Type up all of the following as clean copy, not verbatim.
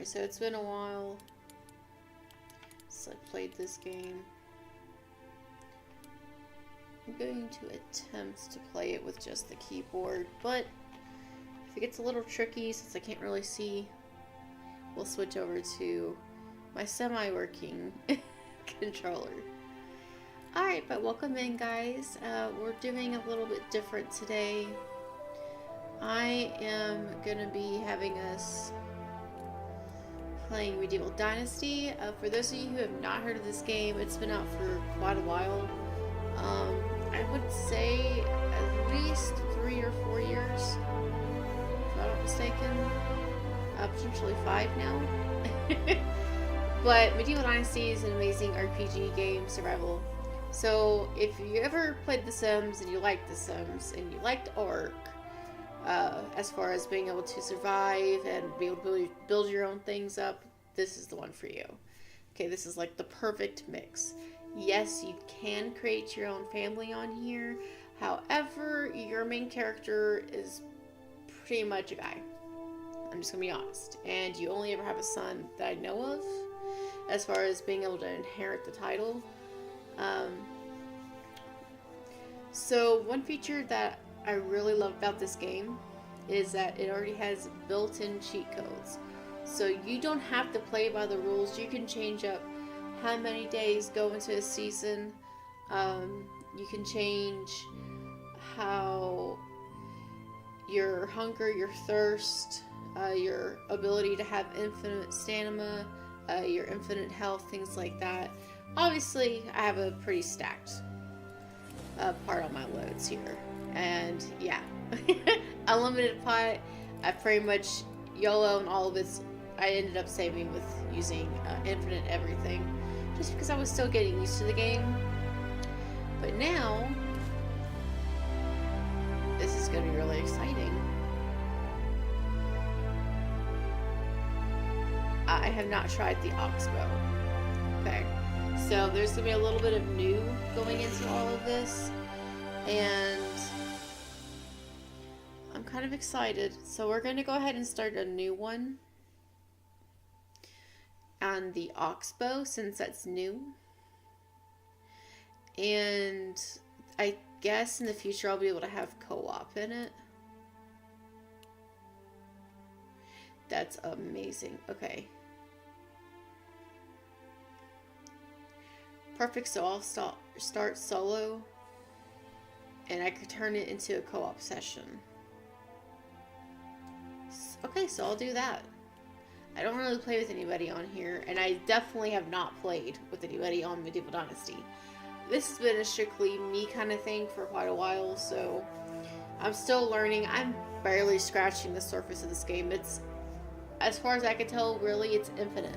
so it's been a while since I played this game. I'm going to attempt to play it with just the keyboard, but if it gets a little tricky since I can't really see, we'll switch over to my semi-working controller. Alright, but welcome in, guys. We're doing a little bit different today. I am going to be having us playing Medieval Dynasty. For those of you who have not heard of this game, it's been out for quite a while. I would say at least 3 or 4 years, if I'm not mistaken. Potentially 5 now. But Medieval Dynasty is an amazing RPG game, survival. So if you ever played The Sims and you liked The Sims and you liked Ark, as far as being able to survive and be able to build your own things up, this is the one for you. Okay, this is like the perfect mix. Yes, you can create your own family on here. However, your main character is pretty much a guy. I'm just gonna be honest. And you only ever have a son that I know of, as far as being able to inherit the title. So one feature that I really love about this game is that it already has built-in cheat codes. So you don't have to play by the rules. You can change up how many days go into a season. You can change how your hunger, your thirst, your ability to have infinite stamina, your infinite health, things like that. Obviously, I have a pretty stacked part on my loads here. And yeah, unlimited pot. I pretty much YOLO and all of it's. I ended up saving with using infinite everything, just because I was still getting used to the game. But now, this is going to be really exciting. I have not tried the oxbow. Okay, so there's going to be a little bit of new going into all of this, and I'm kind of excited. So we're going to go ahead and start a new one on the oxbow, since that's new. And I guess in the future I'll be able to have co-op in it. That's amazing. Okay. Perfect, so I'll start solo, and I could turn it into a co-op session. Okay, so I'll do that. I don't really play with anybody on here, and I definitely have not played with anybody on Medieval Dynasty. This has been a strictly me kind of thing for quite a while, so I'm still learning. I'm barely scratching the surface of this game. It's, as far as I can tell, really, it's infinite.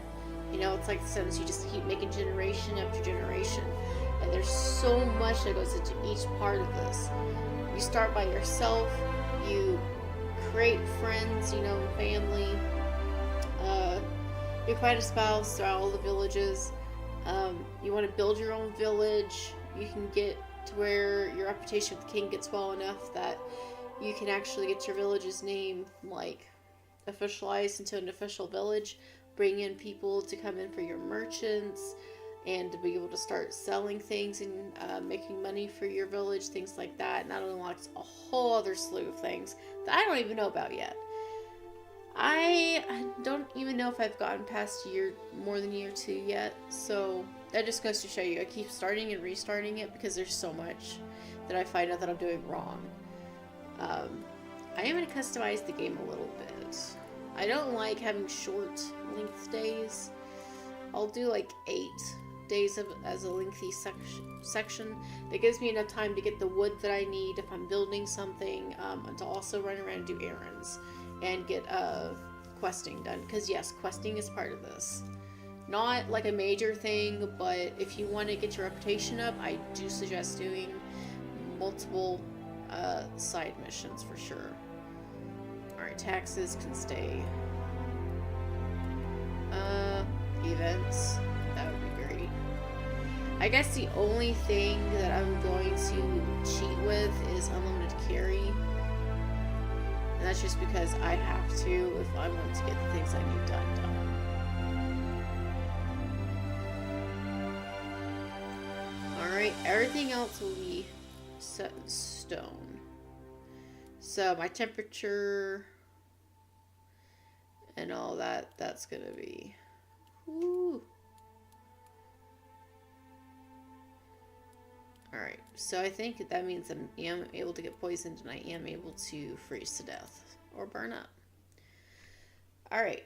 You know, it's like The Sims, you just keep making generation after generation. And there's so much that goes into each part of this. You start by yourself, you create friends, you know, family. You find a spouse throughout all the villages. You want to build your own village. You can get to where your reputation with the king gets well enough that you can actually get your village's name, like, officialized into an official village. Bring in people to come in for your merchants, and to be able to start selling things and making money for your village, things like that. And that unlocks a whole other slew of things that I don't even know about yet. I don't even know if I've gotten past more than year 2 yet, so that just goes to show you I keep starting and restarting it because there's so much that I find out that I'm doing wrong. I am going to customize the game a little bit. I don't like having short length days. I'll do like 8 days as a lengthy section. That gives me enough time to get the wood that I need if I'm building something, and to also run around and do errands and get questing done. Because yes, questing is part of this. Not like a major thing, but if you want to get your reputation up, I do suggest doing multiple side missions for sure. Alright, taxes can stay. Events. That would be great. I guess the only thing that I'm going to cheat with is unlimited carry. And that's just because I have to if I want to get the things I need done. everything else will be set in stone. So my temperature and all that, that's gonna be... Woo. Alright, so I think that means I am able to get poisoned and I am able to freeze to death or burn up. Alright.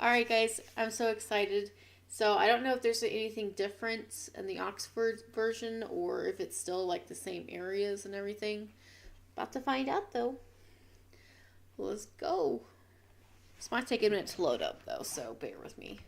Alright guys, I'm so excited. So I don't know if there's anything different in the Oxford version or if it's still like the same areas and everything. About to find out though. Let's go. This might take a minute to load up though, so bear with me.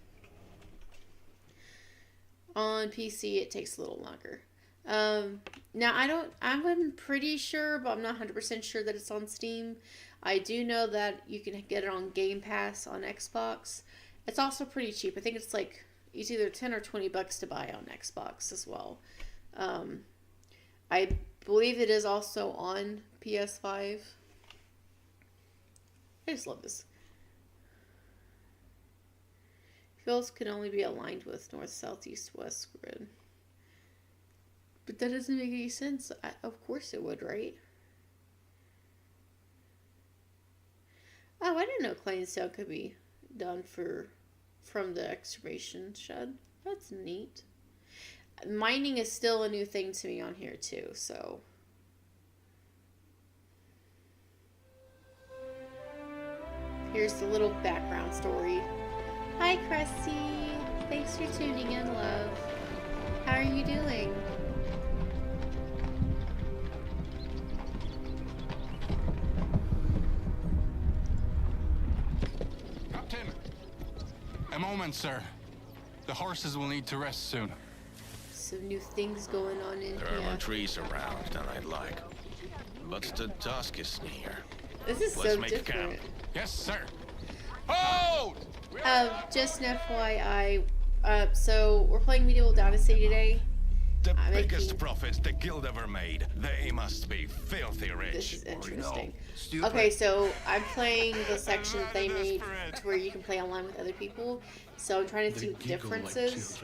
On PC, it takes a little longer. Now, I'm pretty sure, but I'm not 100% sure that it's on Steam. I do know that you can get it on Game Pass on Xbox. It's also pretty cheap. I think it's like, it's either 10 or 20 bucks to buy on Xbox as well. I believe it is also on PS5. I just love this. Fields can only be aligned with north, south, east, west grid. But that doesn't make any sense. Of course it would, right? Oh, I didn't know Clainsdale could be done from the excavation shed. That's neat. Mining is still a new thing to me on here too, so... Here's the little background story. Hi, Krusty. Thanks for tuning in, love. How are you doing? Captain! A moment, sir. The horses will need to rest soon. Some new things going on in There here. are more trees around than I'd like. But the dusk is near. This is Let's so make different. camp. Yes, sir. Hold! Just an FYI, so we're playing Medieval Dynasty today. The I'm biggest making- profits the guild ever made. They must be filthy rich. This is interesting. Stupid. Okay, so I'm playing the section that they made to where you can play online with other people. So I'm trying to see what the difference is.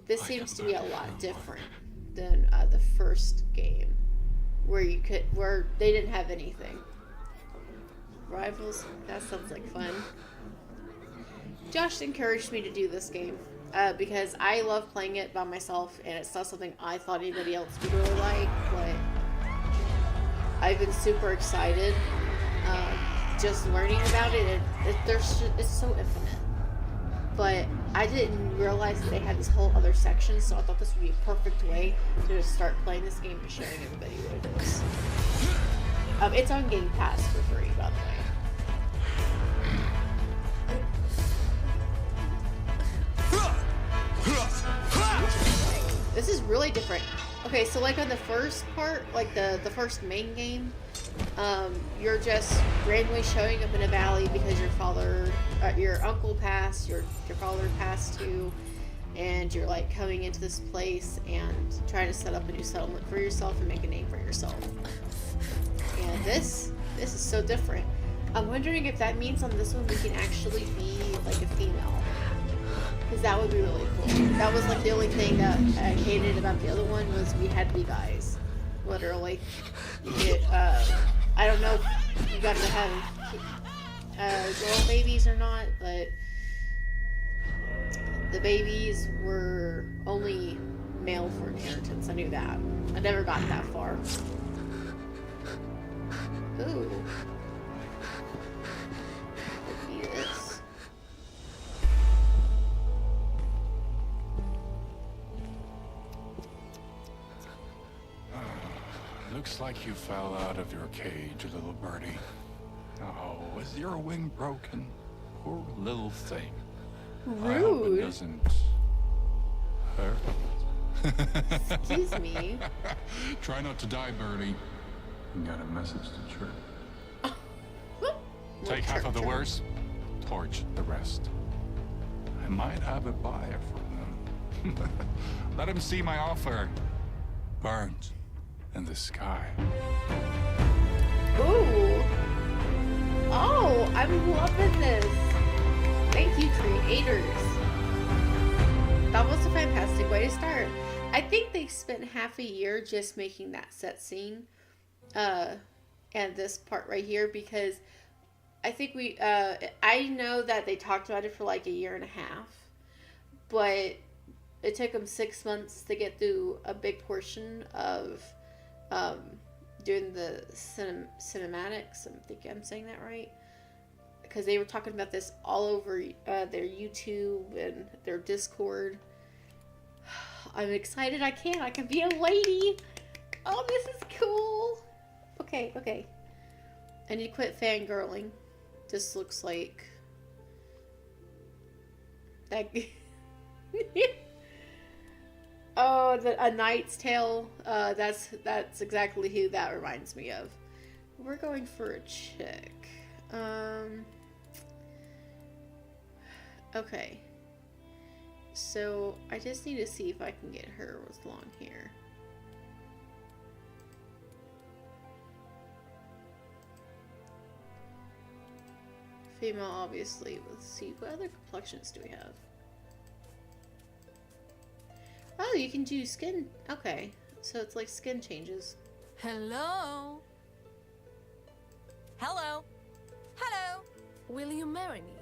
This seems to be a lot different than the first game, where they didn't have anything. Rivals? That sounds like fun. Josh encouraged me to do this game because I love playing it by myself, and it's not something I thought anybody else would really like, but I've been super excited just learning about it. It's so infinite. But I didn't realize that they had this whole other section, so I thought this would be a perfect way to just start playing this game and showing everybody what it is. It's on Game Pass for free, by the way. This is really different. Okay, so like on the first part, like the first main game, you're just randomly showing up in a valley because your uncle passed, your father passed too, and you're like coming into this place and trying to set up a new settlement for yourself and make a name for yourself. And this is so different. I'm wondering if that means on this one we can actually be like a female. Because that would be really cool. That was like the only thing that I hated about the other one was we had to be guys. Literally. You get, I don't know if you got to have girl babies or not, but the babies were only male for inheritance. I knew that. I never got that far. Ooh. Could be this. Looks like you fell out of your cage, little birdie. Oh, is your wing broken? Poor little thing. I hope it Rude. doesn't hurt. Excuse me. Try not to die, birdie. You got a message to chirp. Take half of the worst, torch the rest. I might have a buyer for them. Let him see my offer. Burnt in the sky. Ooh. Oh, I'm loving this. Thank you, creators. that was a fantastic way to start. I think they spent half a year just making that set scene, and this part right here, because I think I know that they talked about it for like a year and a half, but it took them 6 months to get through a big portion of doing the cinematics. I think I'm saying that right. Because they were talking about this all over their YouTube and their Discord. I'm excited I can be a lady. Oh, this is cool. Okay. I need to quit fangirling. This looks like... that... Oh, A Knight's Tale. That's exactly who that reminds me of. We're going for a chick. Okay. So, I just need to see if I can get her with long hair. Female, obviously. Let's see. What other complexions do we have? Oh, you can do skin. Okay. So it's like skin changes. Hello? Hello? Hello? Will you marry me?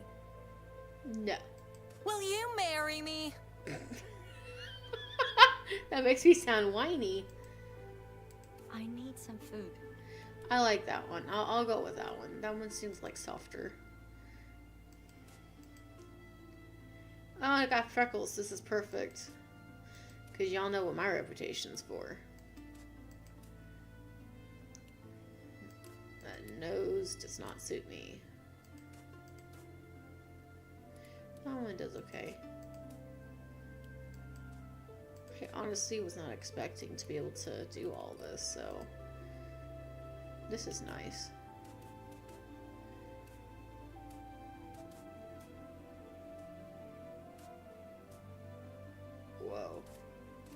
No. Will you marry me? That makes me sound whiny. I need some food. I like that one. I'll go with that one. That one seems like softer. Oh, I got freckles. This is perfect. Because y'all know what my reputation's for. That nose does not suit me. That one does okay. I honestly was not expecting to be able to do all this, so this is nice. Whoa.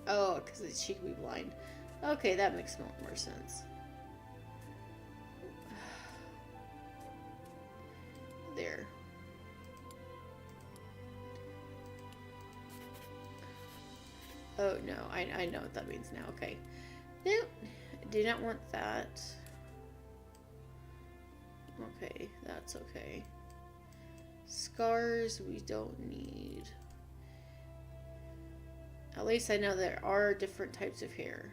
Oh, because she could be blind. Okay, that makes more sense. There. Oh no, I know what that means now. Okay. Nope. Do not want that. Okay, that's okay. Scars we don't need. At least I know there are different types of hair.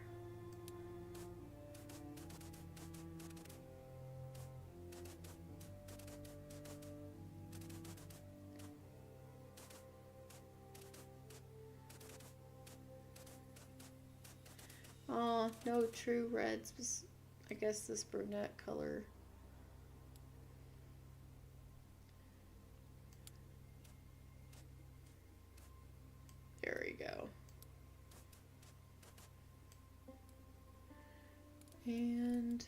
Oh, no true reds. I guess this brunette color. There we go. And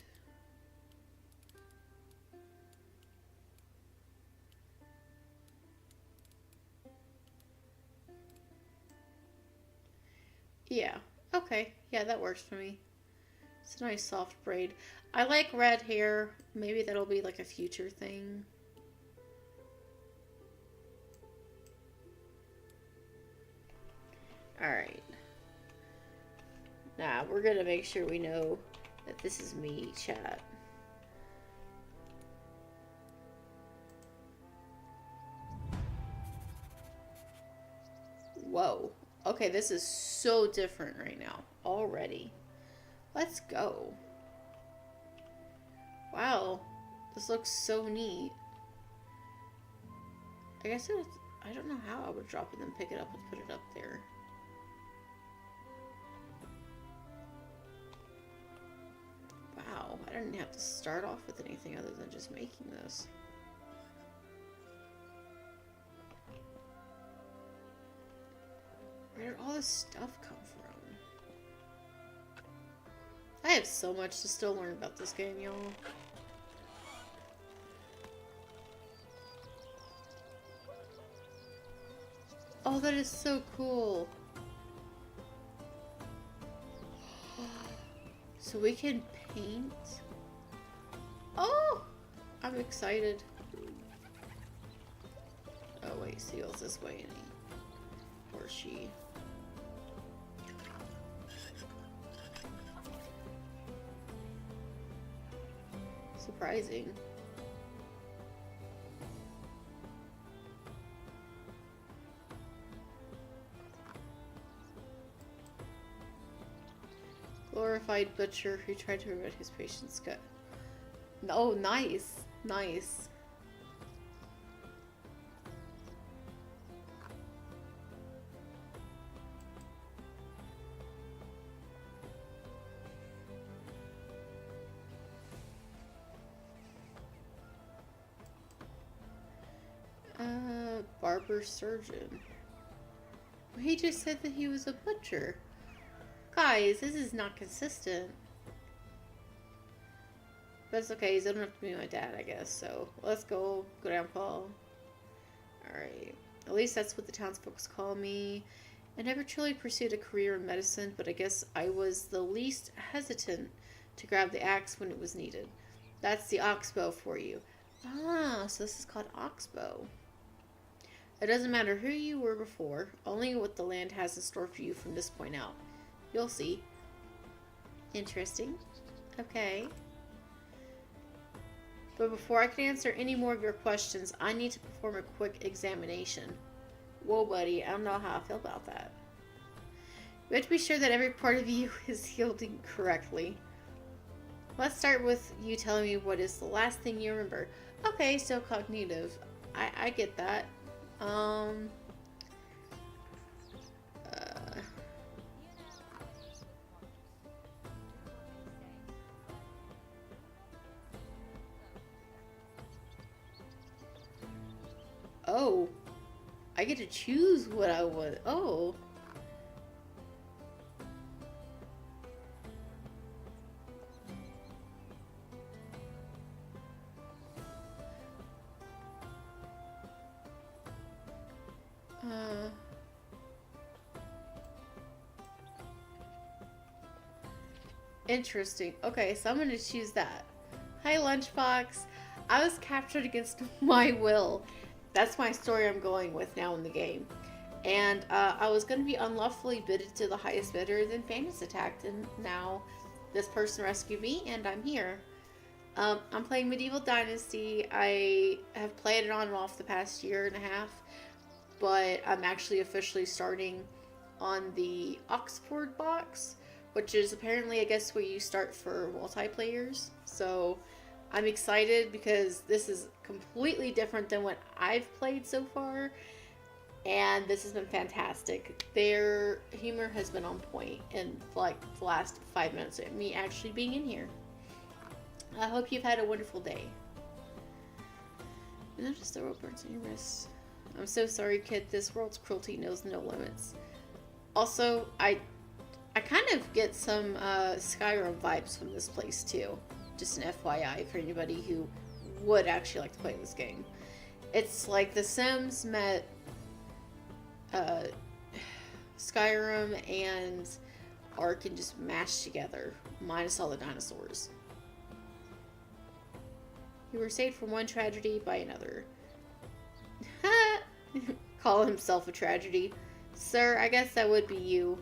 yeah, okay, yeah, that works for me. It's a nice soft braid. I like red hair. Maybe that'll be like a future thing. Alright. Now, we're gonna make sure we know that this is me, chat. Whoa. Okay, this is so different right now. Already. Let's go. Wow. This looks so neat. I guess I don't know how I would drop it and then pick it up and put it up there. Wow, I didn't have to start off with anything other than just making this. Where did all this stuff come from? I have so much to still learn about this game, y'all. Oh, that is so cool. So we can paint? Oh! I'm excited. Oh wait, Seal's this way, ain't he? Or she. Surprising. Glorified butcher who tried to prevent his patient's gut. Oh, nice. Nice. Barber surgeon. He just said that he was a butcher. Guys, this is not consistent. But it's okay, he's old enough to be my dad, I guess. So let's go down, Paul. Alright. At least that's what the townsfolk call me. I never truly pursued a career in medicine, but I guess I was the least hesitant to grab the axe when it was needed. That's the oxbow for you. Ah, so this is called oxbow. It doesn't matter who you were before, only what the land has in store for you from this point out. You'll see. Interesting. Okay. But before I can answer any more of your questions, I need to perform a quick examination. Whoa, buddy, I don't know how I feel about that. You have to be sure that every part of you is healing correctly. Let's start with you telling me what is the last thing you remember. Okay, so cognitive. I get that. Oh, I get to choose what I would. Oh. Interesting. Okay, so I'm going to choose that. Hi, Lunchbox. I was captured against my will. That's my story I'm going with now in the game. And I was going to be unlawfully bidded to the highest bidder, then Fanus attacked, and now this person rescued me, and I'm here. I'm playing Medieval Dynasty. I have played it on and off the past year and a half, but I'm actually officially starting on the Oxford box, which is apparently, I guess, where you start for multiplayers. So I'm excited because this is completely different than what I've played so far, and this has been fantastic. Their humor has been on point in like the last 5 minutes of me actually being in here. I hope you've had a wonderful day. You notice the rope burns on your wrists. I'm so sorry, kid. This world's cruelty knows no limits. Also, I kind of get some Skyrim vibes from this place too. Just an FYI for anybody who would actually like to play this game. It's like The Sims met Skyrim and Ark and just mashed together, minus all the dinosaurs. You were saved from one tragedy by another. Call himself a tragedy. Sir, I guess that would be you.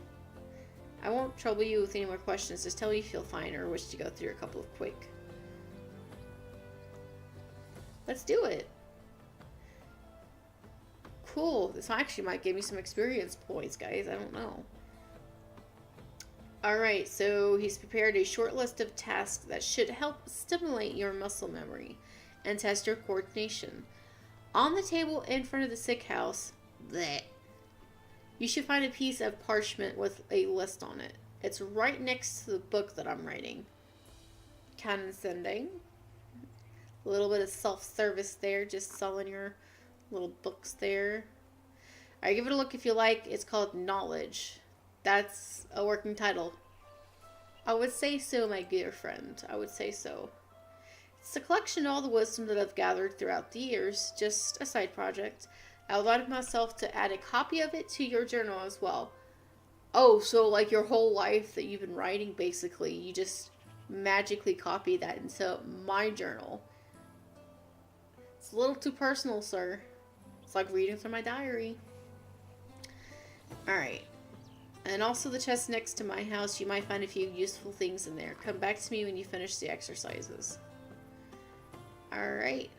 I won't trouble you with any more questions. Just tell me you feel fine or wish to go through a couple of quick. Let's do it. Cool. This actually might give me some experience points, guys. I don't know. Alright, so he's prepared a short list of tasks that should help stimulate your muscle memory and test your coordination. On the table in front of the sick house, bleh, you should find a piece of parchment with a list on it. It's right next to the book that I'm writing. Condescending. A little bit of self-service there, just selling your little books there. Alright, give it a look if you like. It's called Knowledge. That's a working title. I would say so, my dear friend. I would say so. It's a collection of all the wisdom that I've gathered throughout the years. Just a side project. I allotted myself to add a copy of it to your journal as well. Oh, so like your whole life that you've been writing, basically, you just magically copy that into my journal. It's a little too personal, sir. It's like reading from my diary. Alright. And also the chest next to my house, you might find a few useful things in there. Come back to me when you finish the exercises. Alright.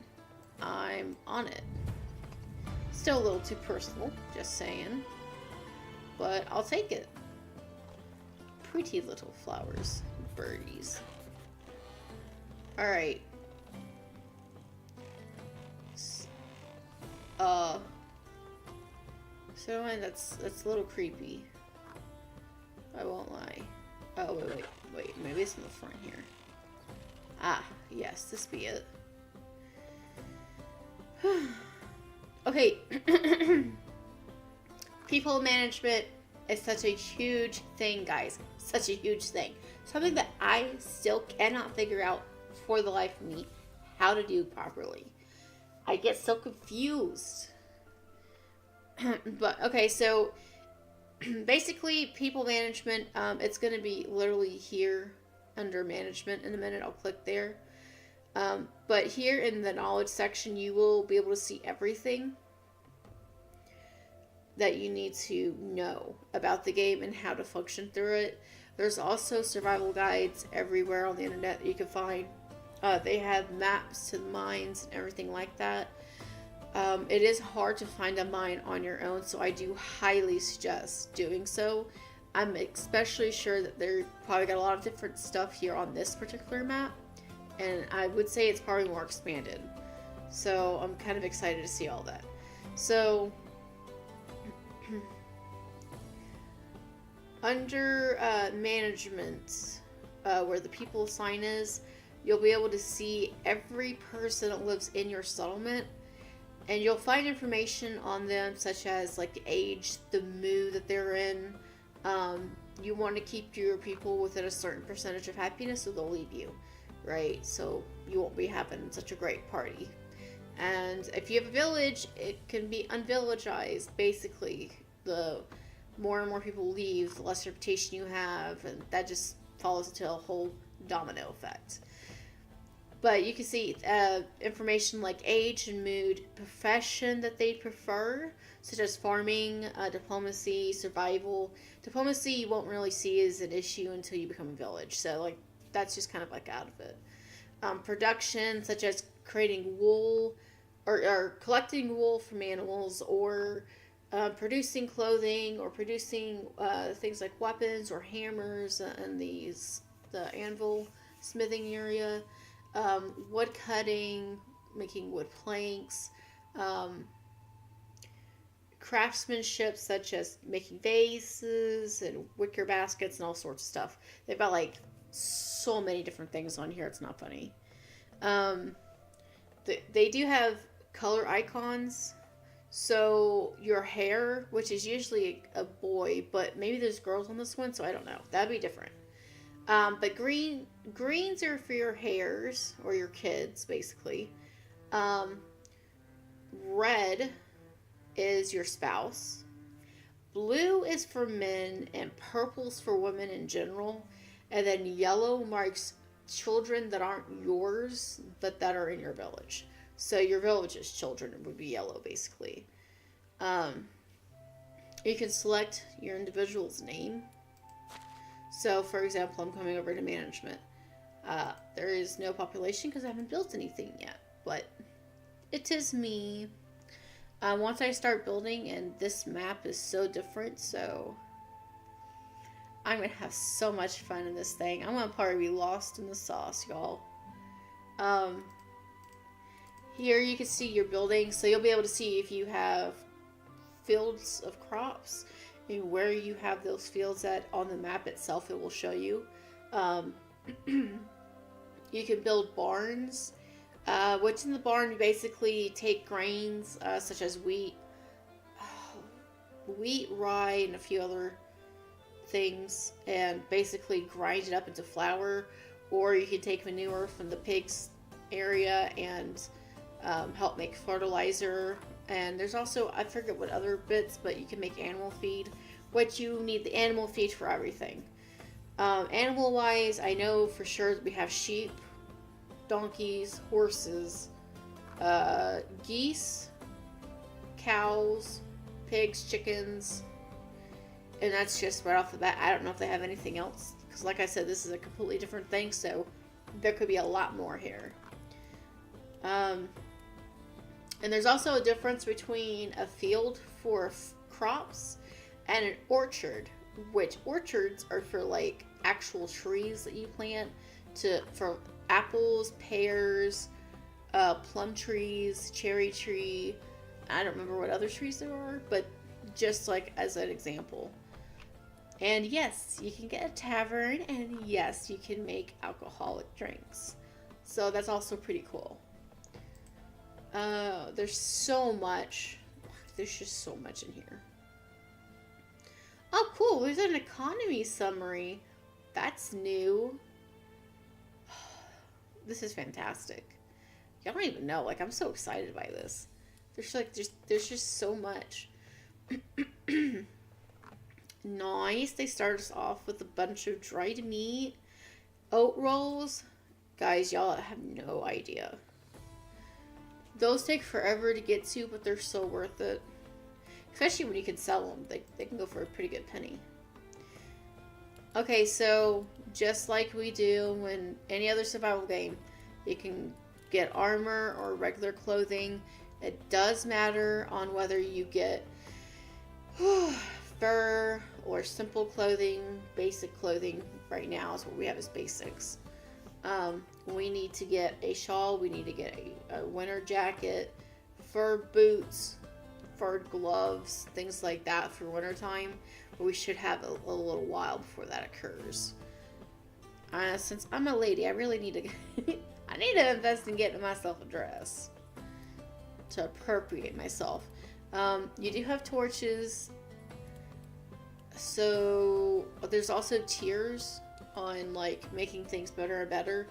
I'm on it. Still a little too personal, just saying. But I'll take it. Pretty little flowers. Birdies. Alright. So that's a little creepy. I won't lie. Oh, wait. Maybe it's in the front here. Ah, yes, this be it. Okay. People management is such a huge thing, guys. Such a huge thing. Something that I still cannot figure out for the life of me how to do properly. I get so confused. But, okay, so basically people management, it's going to be literally here under management in a minute. I'll click there. But here in the knowledge section, you will be able to see everything that you need to know about the game and how to function through it. There's also survival guides everywhere on the internet that you can find. They have maps to the mines and everything like that. It is hard to find a mine on your own, so I do highly suggest doing so. I'm especially sure that they're probably got a lot of different stuff here on this particular map, and I would say it's probably more expanded. So I'm kind of excited to see all that. So under management, where the people sign is, you'll be able to see every person that lives in your settlement. And you'll find information on them, such as like the age, the mood that they're in. You want to keep your people within a certain percentage of happiness, so they'll leave you, right? So you won't be having such a great party. And if you have a village, it can be unvillagized. Basically, the more and more people leave, the less reputation you have, and that just follows into a whole domino effect. But you can see information like age and mood, profession that they prefer, such as farming, diplomacy, survival. Diplomacy you won't really see as an issue until you become a village. So like that's just kind of like out of it. Production, such as creating wool or collecting wool from animals, or producing clothing, or producing things like weapons or hammers and the anvil smithing area. Wood cutting, making wood planks, craftsmanship such as making vases and wicker baskets and all sorts of stuff. They've got like so many different things on here, it's not funny. They do have color icons. So your hair, which is usually a boy, but maybe there's girls on this one, so I don't know. That'd be different. But greens are for your hairs, or your kids, basically. Red is your spouse. Blue is for men, and purple's for women in general. And then yellow marks children that aren't yours, but that are in your village. So your village's children would be yellow, basically. You can select your individual's name. So, for example, I'm coming over to management. There is no population because I haven't built anything yet, but it is me. Once I start building, and this map is so different, so I'm going to have so much fun in this thing. I'm going to probably be lost in the sauce, y'all. Here you can see your building, so you'll be able to see if you have fields of crops. And where you have those fields at on the map itself, it will show you. You can build barns, which in the barn you basically take grains such as wheat, rye, and a few other things, and basically grind it up into flour. Or you can take manure from the pigs area and help make fertilizer. And there's also, I forget what other bits, but you can make animal feed, which you need the animal feed for everything. Animal wise, I know for sure that we have sheep, donkeys, horses, geese, cows, pigs, chickens, and that's just right off the bat. I don't know if they have anything else, because like I said, this is a completely different thing, so there could be a lot more here. And there's also a difference between a field for crops and an orchard, which orchards are for like actual trees that you plant for apples, pears, plum trees, cherry tree. I don't remember what other trees there are, but just like as an example. And yes, you can get a tavern, and yes, you can make alcoholic drinks. So that's also pretty cool. There's so much. There's just so much in here. Oh, cool. There's an economy summary. That's new. This is fantastic. Y'all don't even know. Like, I'm so excited by this. There's just so much. Nice. They start us off with a bunch of dried meat, oat rolls. Guys, y'all have no idea. Those take forever to get to, but they're so worth it. Especially when you can sell them. They can go for a pretty good penny. Okay, so just like we do in any other survival game, you can get armor or regular clothing. It does matter on whether you get fur or simple clothing. Basic clothing right now is what we have as basics. We need to get a shawl, we need to get a winter jacket, fur boots, fur gloves, things like that for wintertime. But we should have a little while before that occurs. Since I'm a lady, I really need to I need to invest in getting myself a dress to appropriate myself. You do have torches. So there's also tiers on like making things better and better,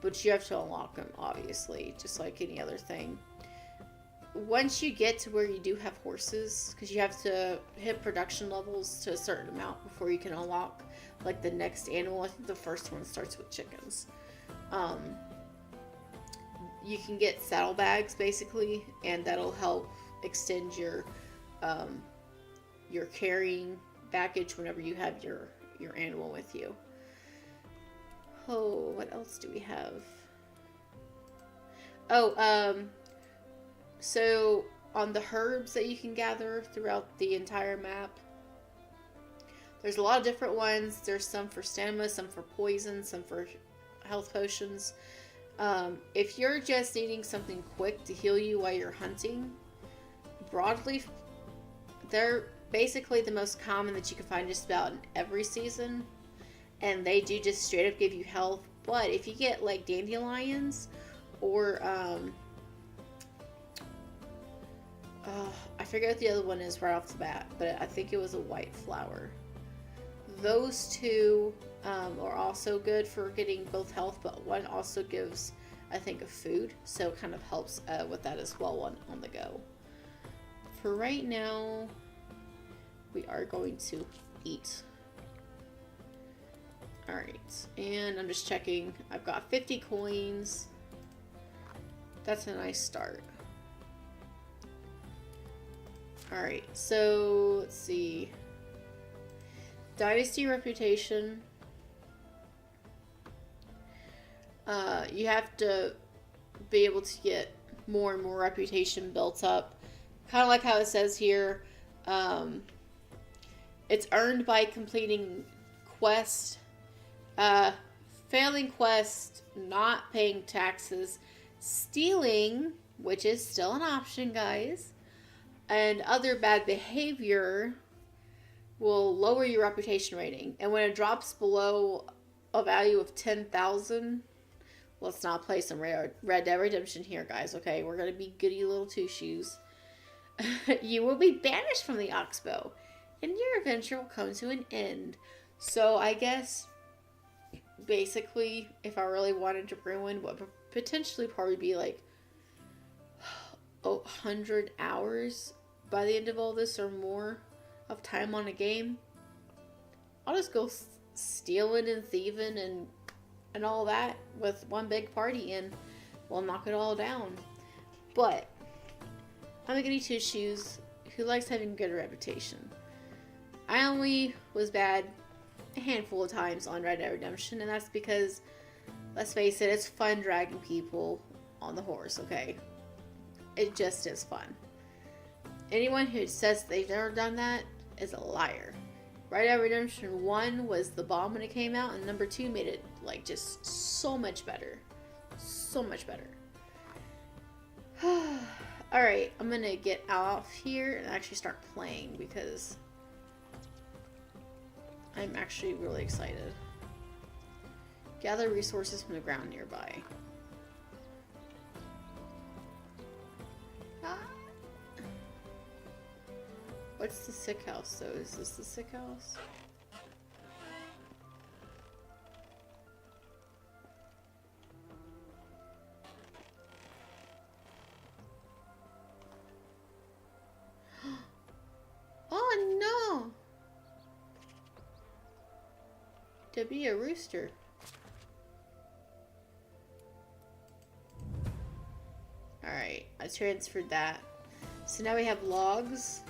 but you have to unlock them, obviously, just like any other thing. Once you get to where you do have horses, because you have to hit production levels to a certain amount before you can unlock like the next animal. I think the first one starts with chickens. You can get saddlebags basically, and that'll help extend your carrying baggage whenever you have your animal with you. Oh, what else do we have? Oh, so on the herbs that you can gather throughout the entire map, there's a lot of different ones. There's some for stamina, some for poison, some for health potions. If you're just needing something quick to heal you while you're hunting, broadleaf, they're basically the most common that you can find just about in every season. And they do just straight up give you health. But if you get like dandelions or I forget what the other one is right off the bat, but I think it was a white flower. Those two are also good for getting both health, but one also gives, I think, a food, so it kind of helps with that as well on the go. For right now, we are going to eat. Alright, and I'm just checking. I've got 50 coins. That's a nice start. Alright, so let's see. Dynasty reputation. You have to be able to get more and more reputation built up. Kind of like how it says here. It's earned by completing quests. Failing quest, not paying taxes, stealing, which is still an option, guys, and other bad behavior will lower your reputation rating. And when it drops below a value of 10,000, let's not play some Red Dead Redemption here, guys, okay? We're going to be goody little two-shoes. You will be banished from the Oxbow, and your adventure will come to an end. So I guess basically, if I really wanted to ruin what would potentially probably be like 100 hours by the end of all this or more of time on a game, I'll just go stealing and thieving and all that with one big party and we'll knock it all down. But I'm a goody two-shoes who likes having good reputation. I only was bad a handful of times on Red Dead Redemption, and that's because, let's face it, it's fun dragging people on the horse, okay? It just is fun. Anyone who says they've never done that is a liar. Red Dead Redemption 1 was the bomb when it came out, and number 2 made it, like, just so much better. So much better. Alright, I'm gonna get off here and actually start playing because I'm actually really excited. Gather resources from the ground nearby. Ah. What's the sick house though? Is this the sick house? Oh no! To be a rooster. Alright, I transferred that. So now we have logs.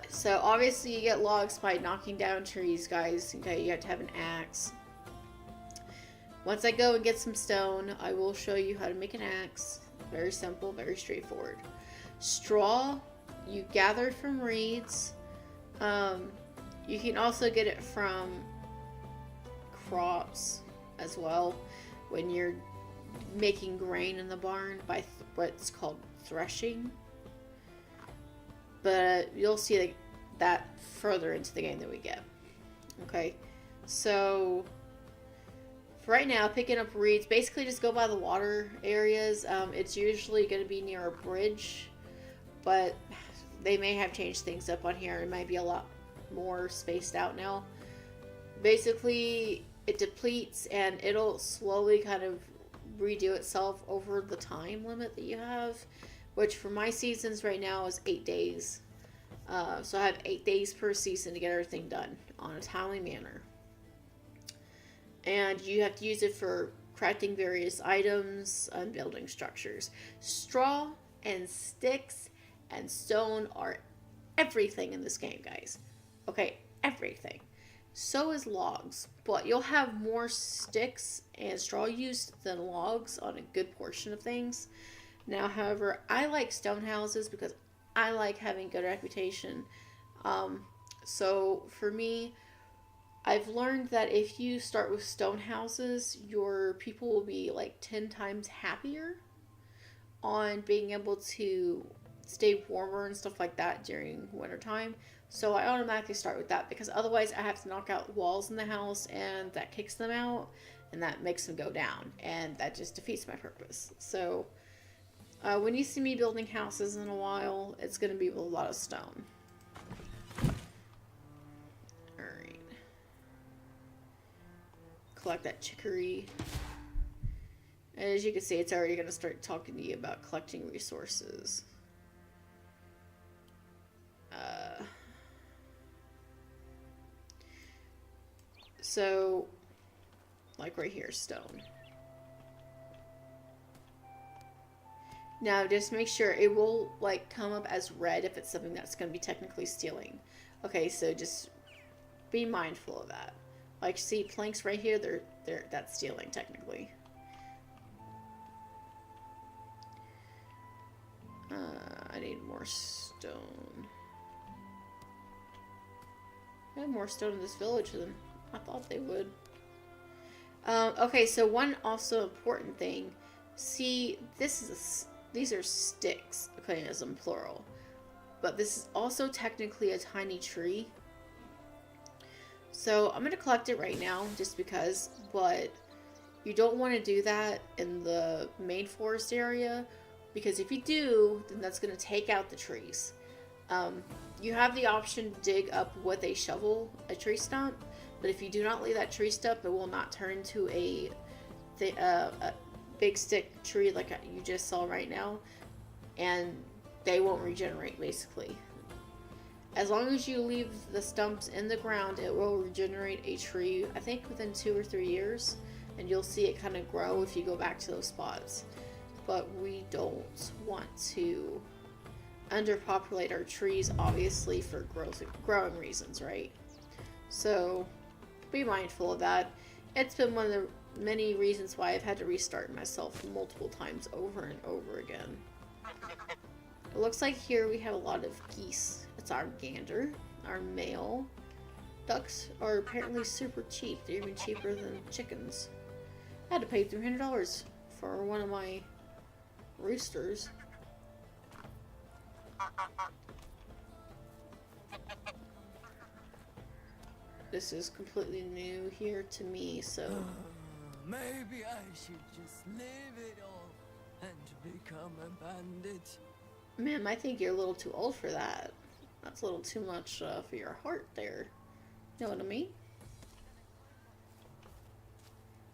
So obviously you get logs by knocking down trees, guys. Okay, you have to have an axe. Once I go and get some stone, I will show you how to make an axe. Very simple, very straightforward. Straw, you gather from reeds. You can also get it from crops as well when you're making grain in the barn by what's called threshing. But you'll see like that further into the game that we get. Okay, so for right now, picking up reeds, basically just go by the water areas. It's usually going to be near a bridge, but they may have changed things up on here. It might be a lot more spaced out now. Basically, it depletes and it'll slowly kind of redo itself over the time limit that you have, which for my seasons right now is 8 days. So I have 8 days per season to get everything done on a timely manner. And you have to use it for crafting various items and building structures. Straw and sticks and stone are everything in this game, guys. Okay, everything. So is logs, but you'll have more sticks and straw used than logs on a good portion of things. Now, however, I like stone houses because I like having good reputation. So for me, I've learned that if you start with stone houses, your people will be like 10 times happier on being able to stay warmer and stuff like that during wintertime. So I automatically start with that because otherwise I have to knock out walls in the house and that kicks them out and that makes them go down and that just defeats my purpose. So when you see me building houses in a while, it's going to be with a lot of stone. Alright. Collect that chicory. And as you can see, it's already going to start talking to you about collecting resources. So, like right here, stone. Now, just make sure it will, like, come up as red if it's something that's going to be technically stealing. Okay, so just be mindful of that. Like, see, planks right here, that's stealing, technically. I need more stone. I have more stone in this village than I thought they would. Okay, so one also important thing. See, these are sticks, okay, as in plural. But this is also technically a tiny tree. So I'm going to collect it right now just because, but you don't want to do that in the main forest area because if you do, then that's going to take out the trees. You have the option to dig up with a shovel a tree stump, but if you do not leave that tree stump, it will not turn into a big stick tree like you just saw right now, and they won't regenerate basically. As long as you leave the stumps in the ground, it will regenerate a tree, I think within 2 or 3 years, and you'll see it kind of grow if you go back to those spots. But we don't want to underpopulate our trees, obviously, for growing reasons, right? So be mindful of that. It's been one of the many reasons why I've had to restart myself multiple times over and over again. It looks like here we have a lot of geese. It's our gander, our male. Ducks are apparently super cheap. They're even cheaper than chickens. I had to pay $300 for one of my roosters. This is completely new here to me, so... Maybe I should just leave it all and become a bandit. Ma'am, I think you're a little too old for that. That's a little too much for your heart there. Know what I mean?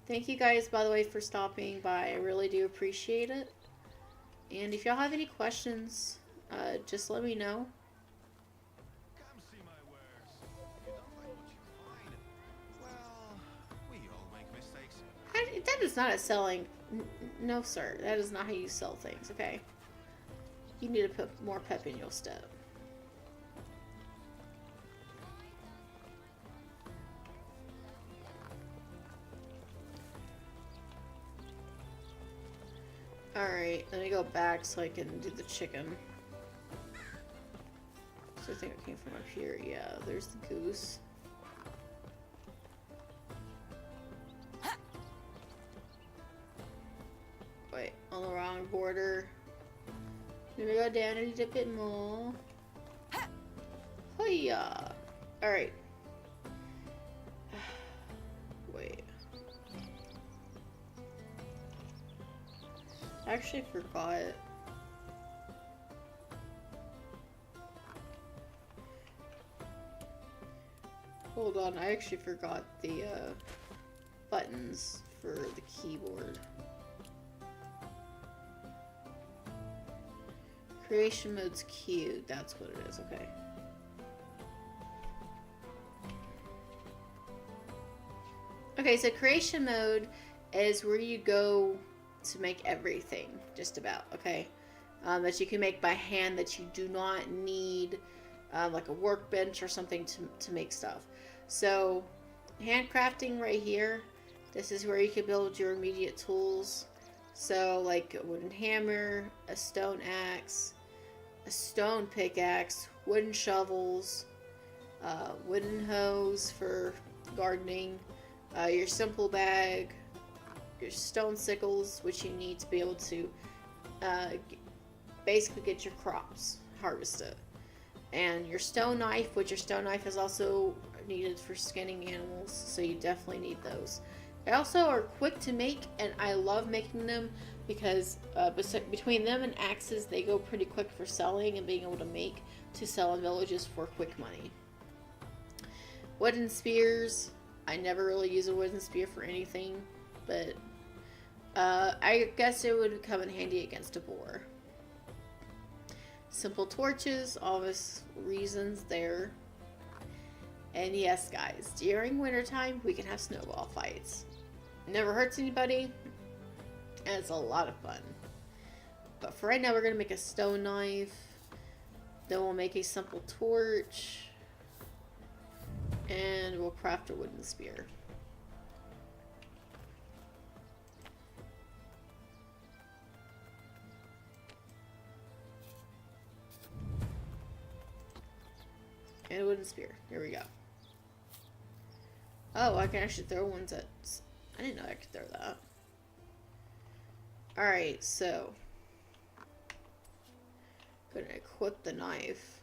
Thank you guys, by the way, for stopping by. I really do appreciate it. And if y'all have any questions, just let me know. Come see my wares. You don't like what you find. Well, we all make mistakes. That is not a selling... No, sir. That is not how you sell things, okay? You need to put more pep in your step. Alright, let me go back so I can do the chicken. So I think it came from up here. Yeah, there's the goose. Wait, on the wrong border. Let me go down a little bit more. Hoya! Alright. Wait. I actually forgot. Hold on, I actually forgot the buttons for the keyboard. Creation mode's Q, that's what it is, okay. Okay, so creation mode is where you go to make everything, just about, okay? That you can make by hand, that you do not need like a workbench or something to make stuff. So, handcrafting right here, this is where you can build your immediate tools. So, like a wooden hammer, a stone axe, a stone pickaxe, wooden shovels, wooden hoes for gardening, your simple bag, your stone sickles, which you need to be able to basically get your crops harvested, and your stone knife, which your stone knife is also needed for skinning animals, so you definitely need those. They also are quick to make, and I love making them because between them and axes, they go pretty quick for selling and being able to make to sell in villages for quick money. Wooden spears. I never really use a wooden spear for anything, but I guess it would come in handy against a boar. Simple torches, obvious reasons there. And yes, guys, during wintertime, we can have snowball fights. Never hurts anybody, and it's a lot of fun. But for right now, we're going to make a stone knife. Then we'll make a simple torch. And we'll craft a wooden spear. And a wooden spear. Here we go. Oh, I can actually throw ones at... I didn't know I could throw that. Alright, so... I'm gonna equip the knife.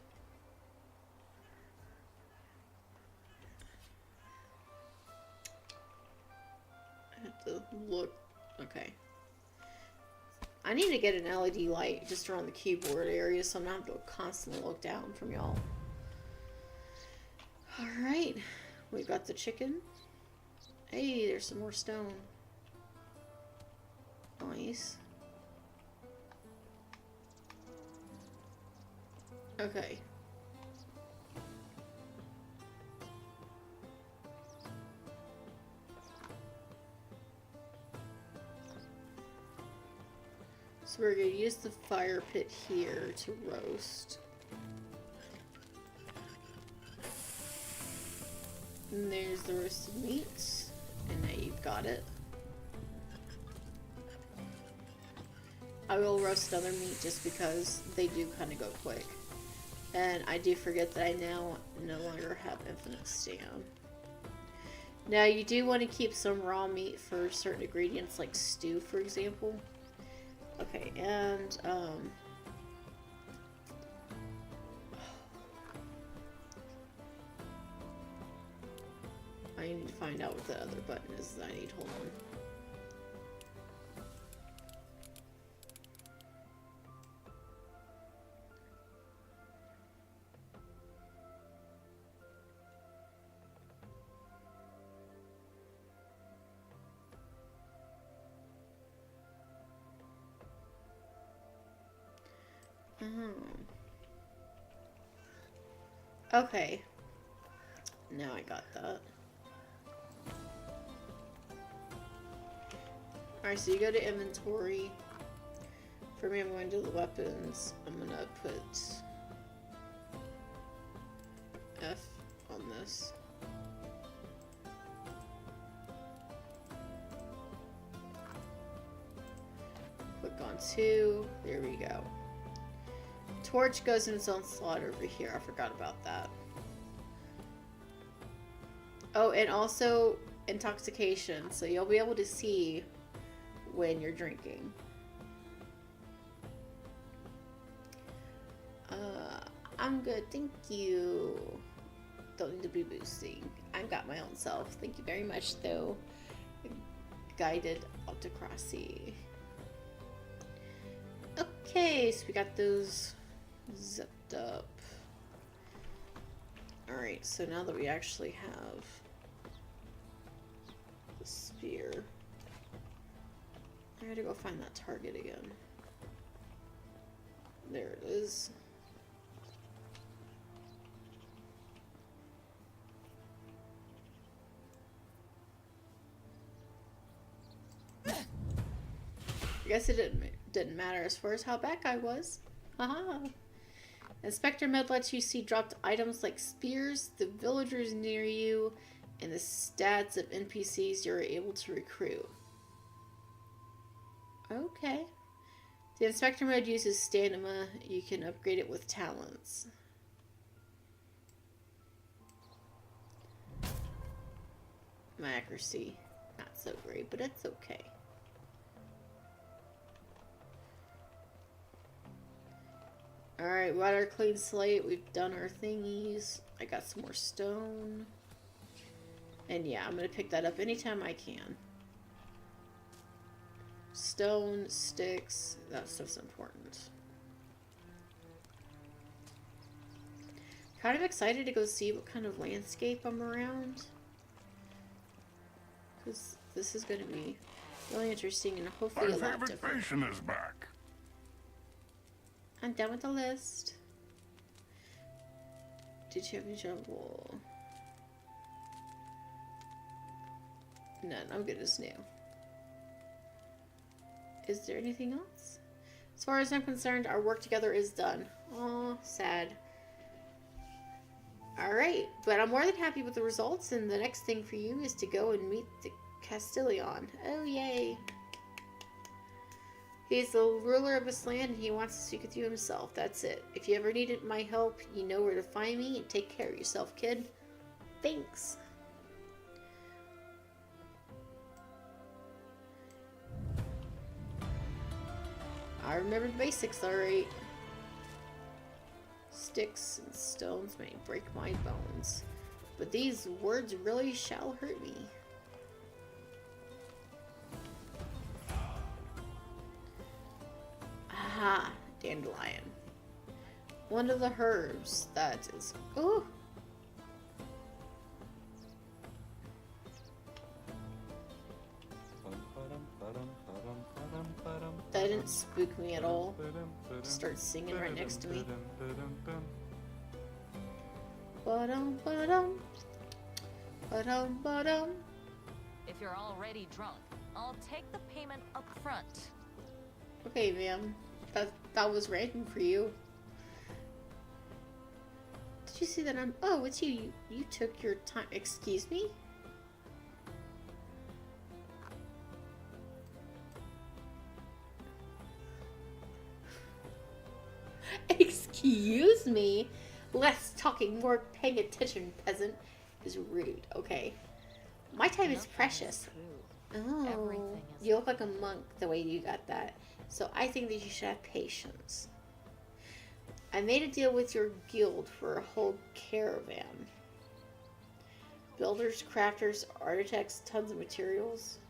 I have to look... Okay. I need to get an LED light just around the keyboard area so I'm not having to constantly look down from y'all. Alright. We got the chicken. Hey, there's some more stone. Nice. Okay. So we're going to use the fire pit here to roast. And there's the roasted meats. And now you've got it. I will roast another meat just because they do kind of go quick. And I do forget that I now no longer have infinite stam. Now you do want to keep some raw meat for certain ingredients like stew, for example. Okay, and I need to find out what the other button is that I need. Hold on. Okay. Now I got that. Alright, so you go to inventory. For me, I'm going to the weapons. I'm gonna put F on this. Click on 2. There we go. Torch goes in its own slot over here. I forgot about that. Oh, and also intoxication, so you'll be able to see when you're drinking. I'm good, thank you. Don't need to be boosting. I've got my own self. Thank you very much, though. Guided autocracy. Okay, so we got those zipped up. Alright, so now that we actually have the spear, I gotta go find that target again. There it is. I guess it didn't matter as far as how back I was. Haha. Inspector mode lets you see dropped items like spears, the villagers near you, and the stats of NPCs you're able to recruit. Okay. The inspector mode uses stamina. You can upgrade it with talents. My accuracy, not so great, but it's okay. Alright, we got our clean slate. We've done our thingies. I got some more stone. And yeah, I'm going to pick that up anytime I can. Stone, sticks, that stuff's important. Kind of excited to go see what kind of landscape I'm around. Because this is going to be really interesting and hopefully a lot different. Patient is back. I'm done with the list. Did you have any trouble? None. I'm good as new. Is there anything else? As far as I'm concerned, our work together is done. Oh, sad. Alright, but I'm more than happy with the results, and the next thing for you is to go and meet the Castellion. Oh, yay. He's the ruler of this land, and he wants to speak with you himself. That's it. If you ever needed my help, you know where to find me, and take care of yourself, kid. Thanks. I remember the basics, alright. Sticks and stones may break my bones, but these words really shall hurt me. Aha, dandelion. One of the herbs that is... Ooh! That didn't spook me at all. Start singing right next to me. Ba-dum, ba-dum. Ba-dum, ba-dum. If you're already drunk, I'll take the payment up front. Okay, ma'am. That was random for you. Did you see that I'm... Oh, it's you. You took your time. Excuse me? Excuse me. Less talking, more paying attention, peasant. Is rude, okay? My time is Nothing precious. true. Oh, Everything is you look like a monk the way you got that. So I think that you should have patience. I made a deal with your guild for a whole caravan. Builders, crafters, architects, tons of materials.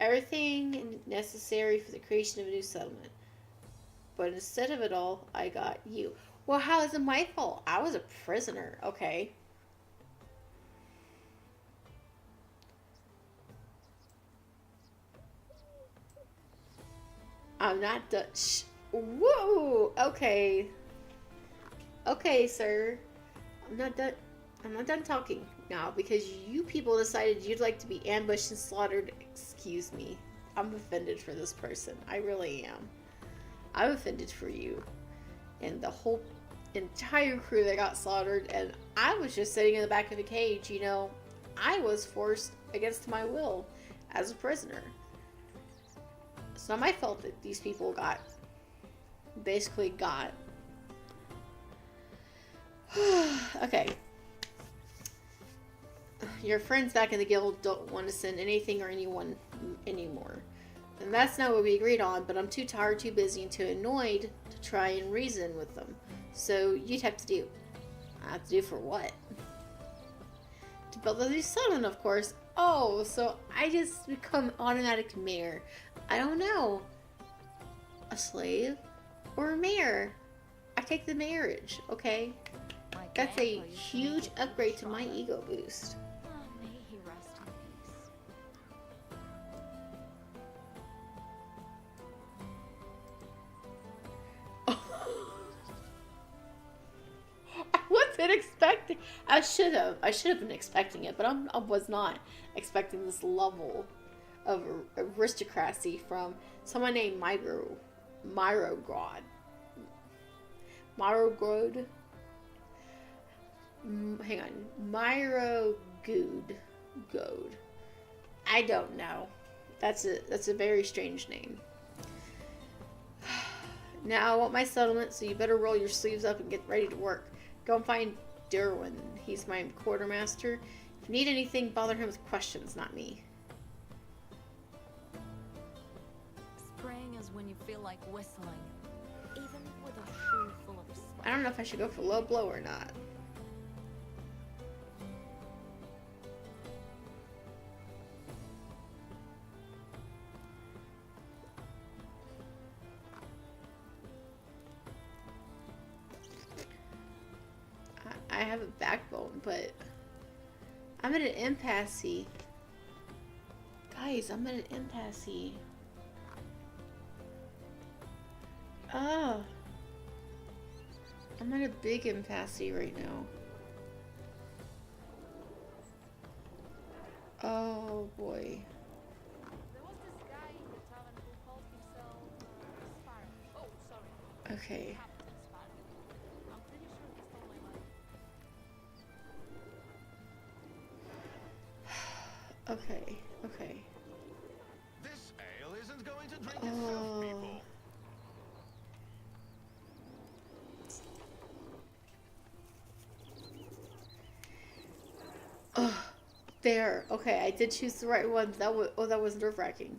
Everything necessary for the creation of a new settlement. But instead of it all, I got you. Well, how is it my fault? I was a prisoner, okay? I'm not Dutch. Whoa! Okay. Okay, sir. I'm not done talking now because you people decided you'd like to be ambushed and slaughtered. Excuse me. I'm offended for this person. I really am. I'm offended for you. And the whole entire crew that got slaughtered, and I was just sitting in the back of a cage, you know. I was forced against my will as a prisoner. It's not my fault that these people basically got. Okay. Your friends back in the guild don't want to send anything or anyone anymore. And that's not what we agreed on, but I'm too tired, too busy, and too annoyed to try and reason with them. So you'd have to do. I have to do for what? To build a new settlement, of course. Oh, so I just become automatic mayor. I don't know. A slave or a mayor? I take the marriage, okay? My That's a grandpa used to huge make a upgrade to good my shot. ego boost. Oh, may he rest in peace. I wasn't expecting. I should have. I should have been expecting it, but I was not expecting this level of aristocracy from someone named Myrogrod. Myrogrod. Hang on. Myrogood. I don't know. That's a very strange name. Now I want my settlement, so you better roll your sleeves up and get ready to work. Go and find Derwin. He's my quartermaster. If you need anything, bother him with questions, not me. Spring is when you feel like whistling, even with a shoe full of sweat. I don't know if I should go for low blow or not. I have a backbone, but I'm at an impasse. Guys, I'm at an impasse. Oh. I'm at a big impasse right now. Oh boy. There was this guy in the tavern who called himself Sparrow. Oh, sorry. Okay. Captain Sparrow. I'm pretty sure he stole my money. Okay. Okay. This ale isn't going to drink itself, people. Ugh. There. Okay, I did choose the right one. That was nerve-wracking.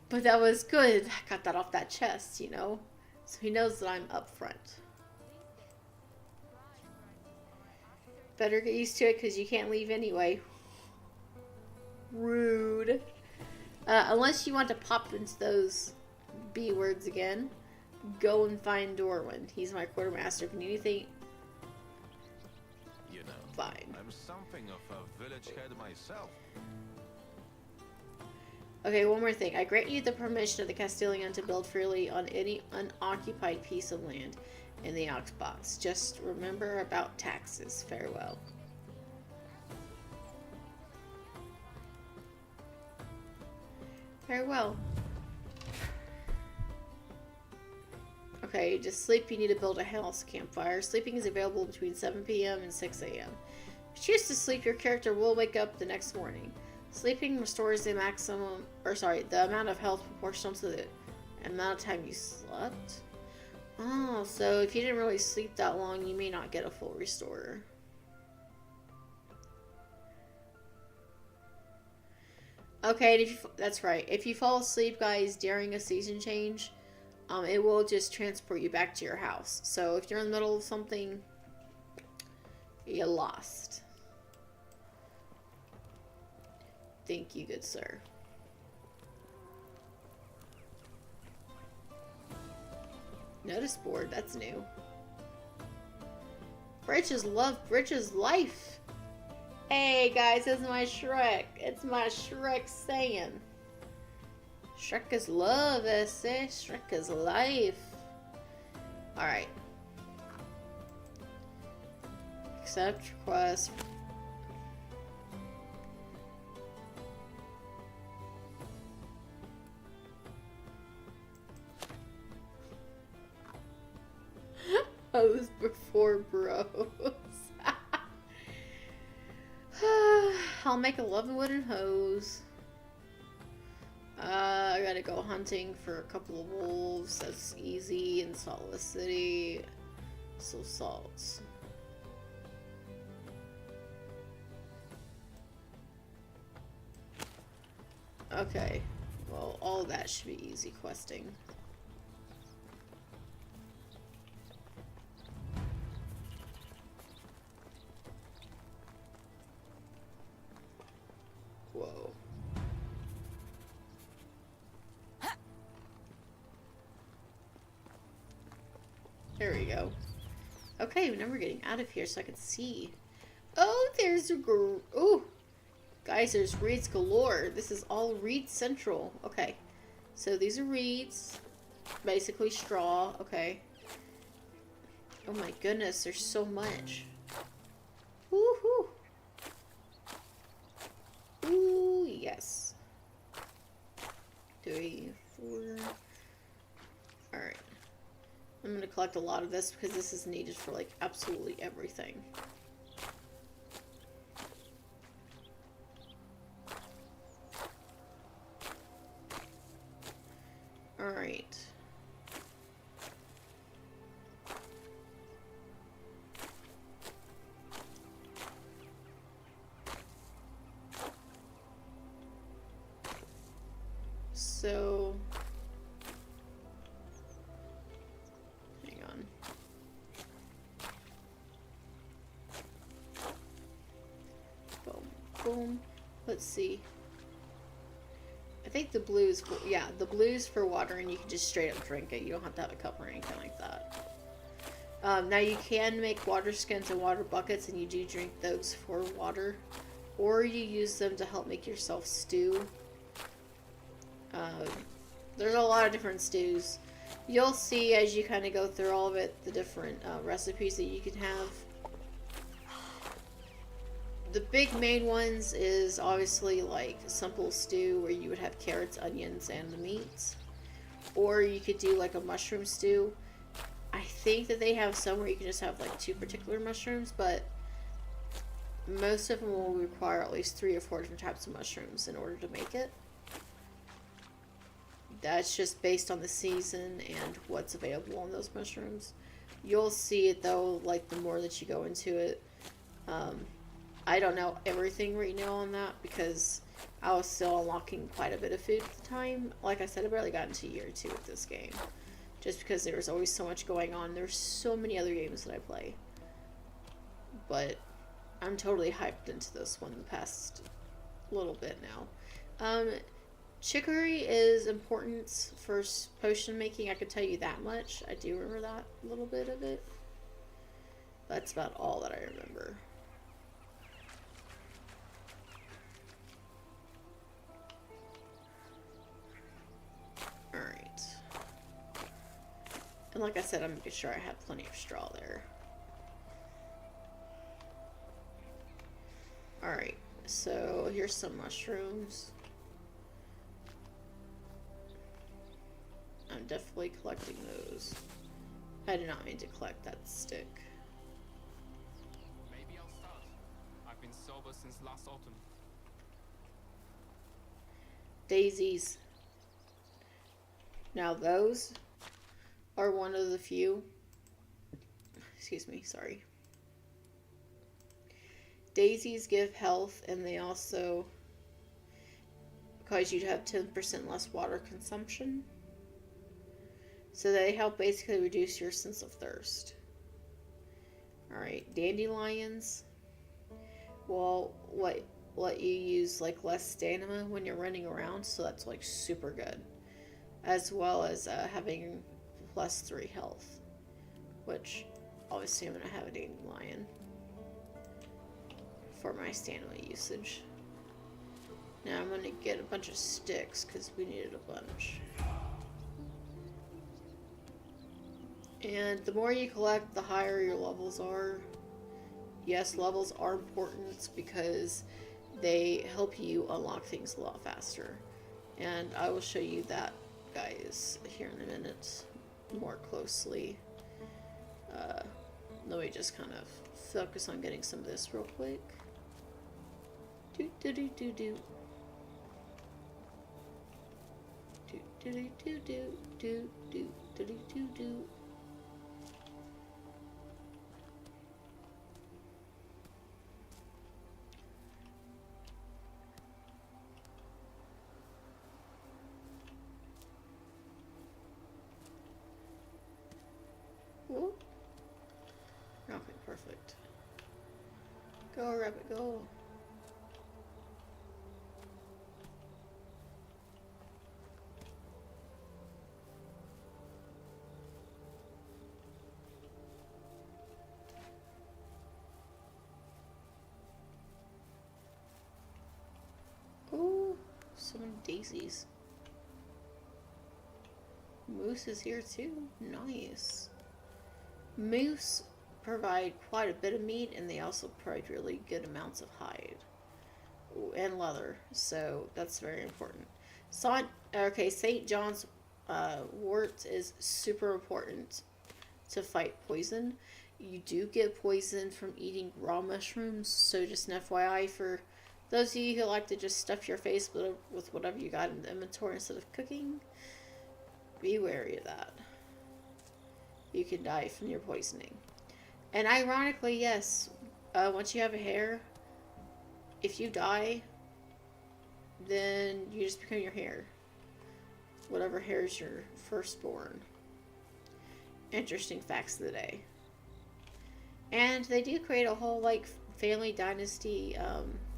But that was good. I got that off that chest, you know? So he knows that I'm up front. Better get used to it because you can't leave anyway. Rude. Unless you want to pop into those B words again, go and find Dorwin. He's my quartermaster. If you need anything, You know, fine. I'm something of a village head myself. Okay, one more thing. I grant you the permission of the Castilian to build freely on any unoccupied piece of land in the ox box. Just remember about taxes. Farewell. Farewell. Okay. Okay, to sleep you need to build a house campfire. Sleeping is available between 7 p.m. and 6 a.m. If you choose to sleep, your character will wake up the next morning. Sleeping restores the the amount of health proportional to the amount of time you slept. Oh, so if you didn't really sleep that long, you may not get a full restore. Okay, and that's right. If you fall asleep, guys, during a season change, it will just transport you back to your house. So if you're in the middle of something, you're lost. Thank you, good sir. Notice board, that's new. Bridges love Bridges life. Hey guys, it's my Shrek. It's my Shrek saying. Shrek is love, I say. Shrek is life. Alright. Accept request. Hose before bros. I'll make a loving wooden hose. I gotta go hunting for a couple of wolves. That's easy in Saltless City. So salts. Okay. Well, all that should be easy questing. Whoa. There we go. Okay, now we're getting out of here so I can see. Oh, there's a ooh. Guys, there's reeds galore. This is all reed central. Okay. So these are reeds. Basically straw. Okay. Oh my goodness, there's so much. Woohoo. Ooh, yes. 3, 4. Alright. I'm gonna collect a lot of this because this is needed for like absolutely everything. Alright. So, hang on. Boom, boom. Let's see. I think the blue's for, yeah, the blue's for water, and you can just straight up drink it. You don't have to have a cup or anything like that. Now you can make water skins and water buckets, and you do drink those for water, or you use them to help make yourself stew. There's a lot of different stews. You'll see as you kind of go through all of it, the different recipes that you can have. The big main ones is obviously like simple stew where you would have carrots, onions, and the meats. Or you could do like a mushroom stew. I think that they have some where you can just have like 2 particular mushrooms, but most of them will require at least 3 or 4 different types of mushrooms in order to make it. That's just based on the season and what's available on those mushrooms. You'll see it though, like the more that you go into it. I don't know everything right now on that because I was still unlocking quite a bit of food at the time. Like I said, I barely got into year 2 with this game. Just because there was always so much going on. There's so many other games that I play. But I'm totally hyped into this one the past little bit now. Chicory is important for potion making. I could tell you that much. I do remember that little bit of it. That's about all that I remember. Alright. And like I said, I'm making sure I have plenty of straw there. Alright, so here's some mushrooms. I'm definitely collecting those. I did not mean to collect that stick. Maybe I'll start. I've been sober since last autumn. Daisies. Now those are one of the few. Excuse me, sorry. Daisies give health, and they also cause you to have 10% less water consumption. So they help basically reduce your sense of thirst. Alright, dandelions. Well, let you use like less stamina when you're running around, so that's like super good. As well as having +3 health, which obviously I'm gonna have a dandelion for my stamina usage. Now I'm gonna get a bunch of sticks because we needed a bunch. And the more you collect, the higher your levels are. Yes, levels are important because they help you unlock things a lot faster. And I will show you that, guys, here in a minute more closely. Let me just kind of focus on getting some of this real quick. Do do do do do. Do do do do do do do do do do. Whoop. Okay, perfect. Go, rabbit, go. Oh, so many daisies. Moose is here too. Nice. Moose provide quite a bit of meat, and they also provide really good amounts of hide and leather, so that's very important. St. John's wort is super important to fight poison. You do get poison from eating raw mushrooms, so just an FYI for those of you who like to just stuff your face with whatever you got in the inventory instead of cooking, be wary of that. You can die from your poisoning. And ironically, yes, once you have a hair, if you die, then you just become your hair. Whatever hair is your firstborn. Interesting facts of the day. And they do create a whole like family dynasty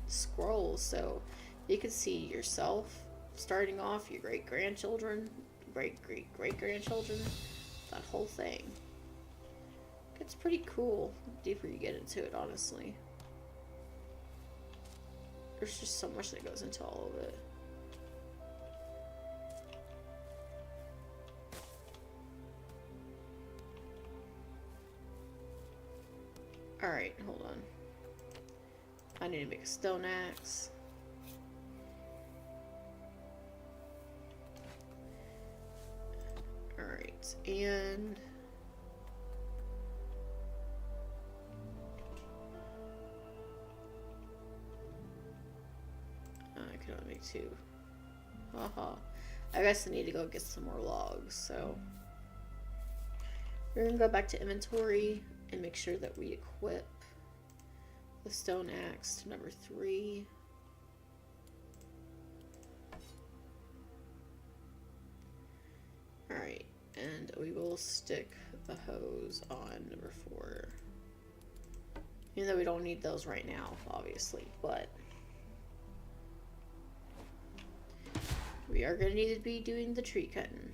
scroll, so you can see yourself starting off, your great-grandchildren, great-great-great-grandchildren, that whole thing. It's pretty cool the deeper you get into it, honestly. There's just so much that goes into all of it. Alright, hold on. I need to make a stone axe. Alright, and I can only make 2. Haha. I guess I need to go get some more logs, so we're gonna go back to inventory and make sure that we equip the stone axe to number 3. Alright, and we will stick the hose on number 4. Even though we don't need those right now, obviously, but we are going to need to be doing the tree cutting.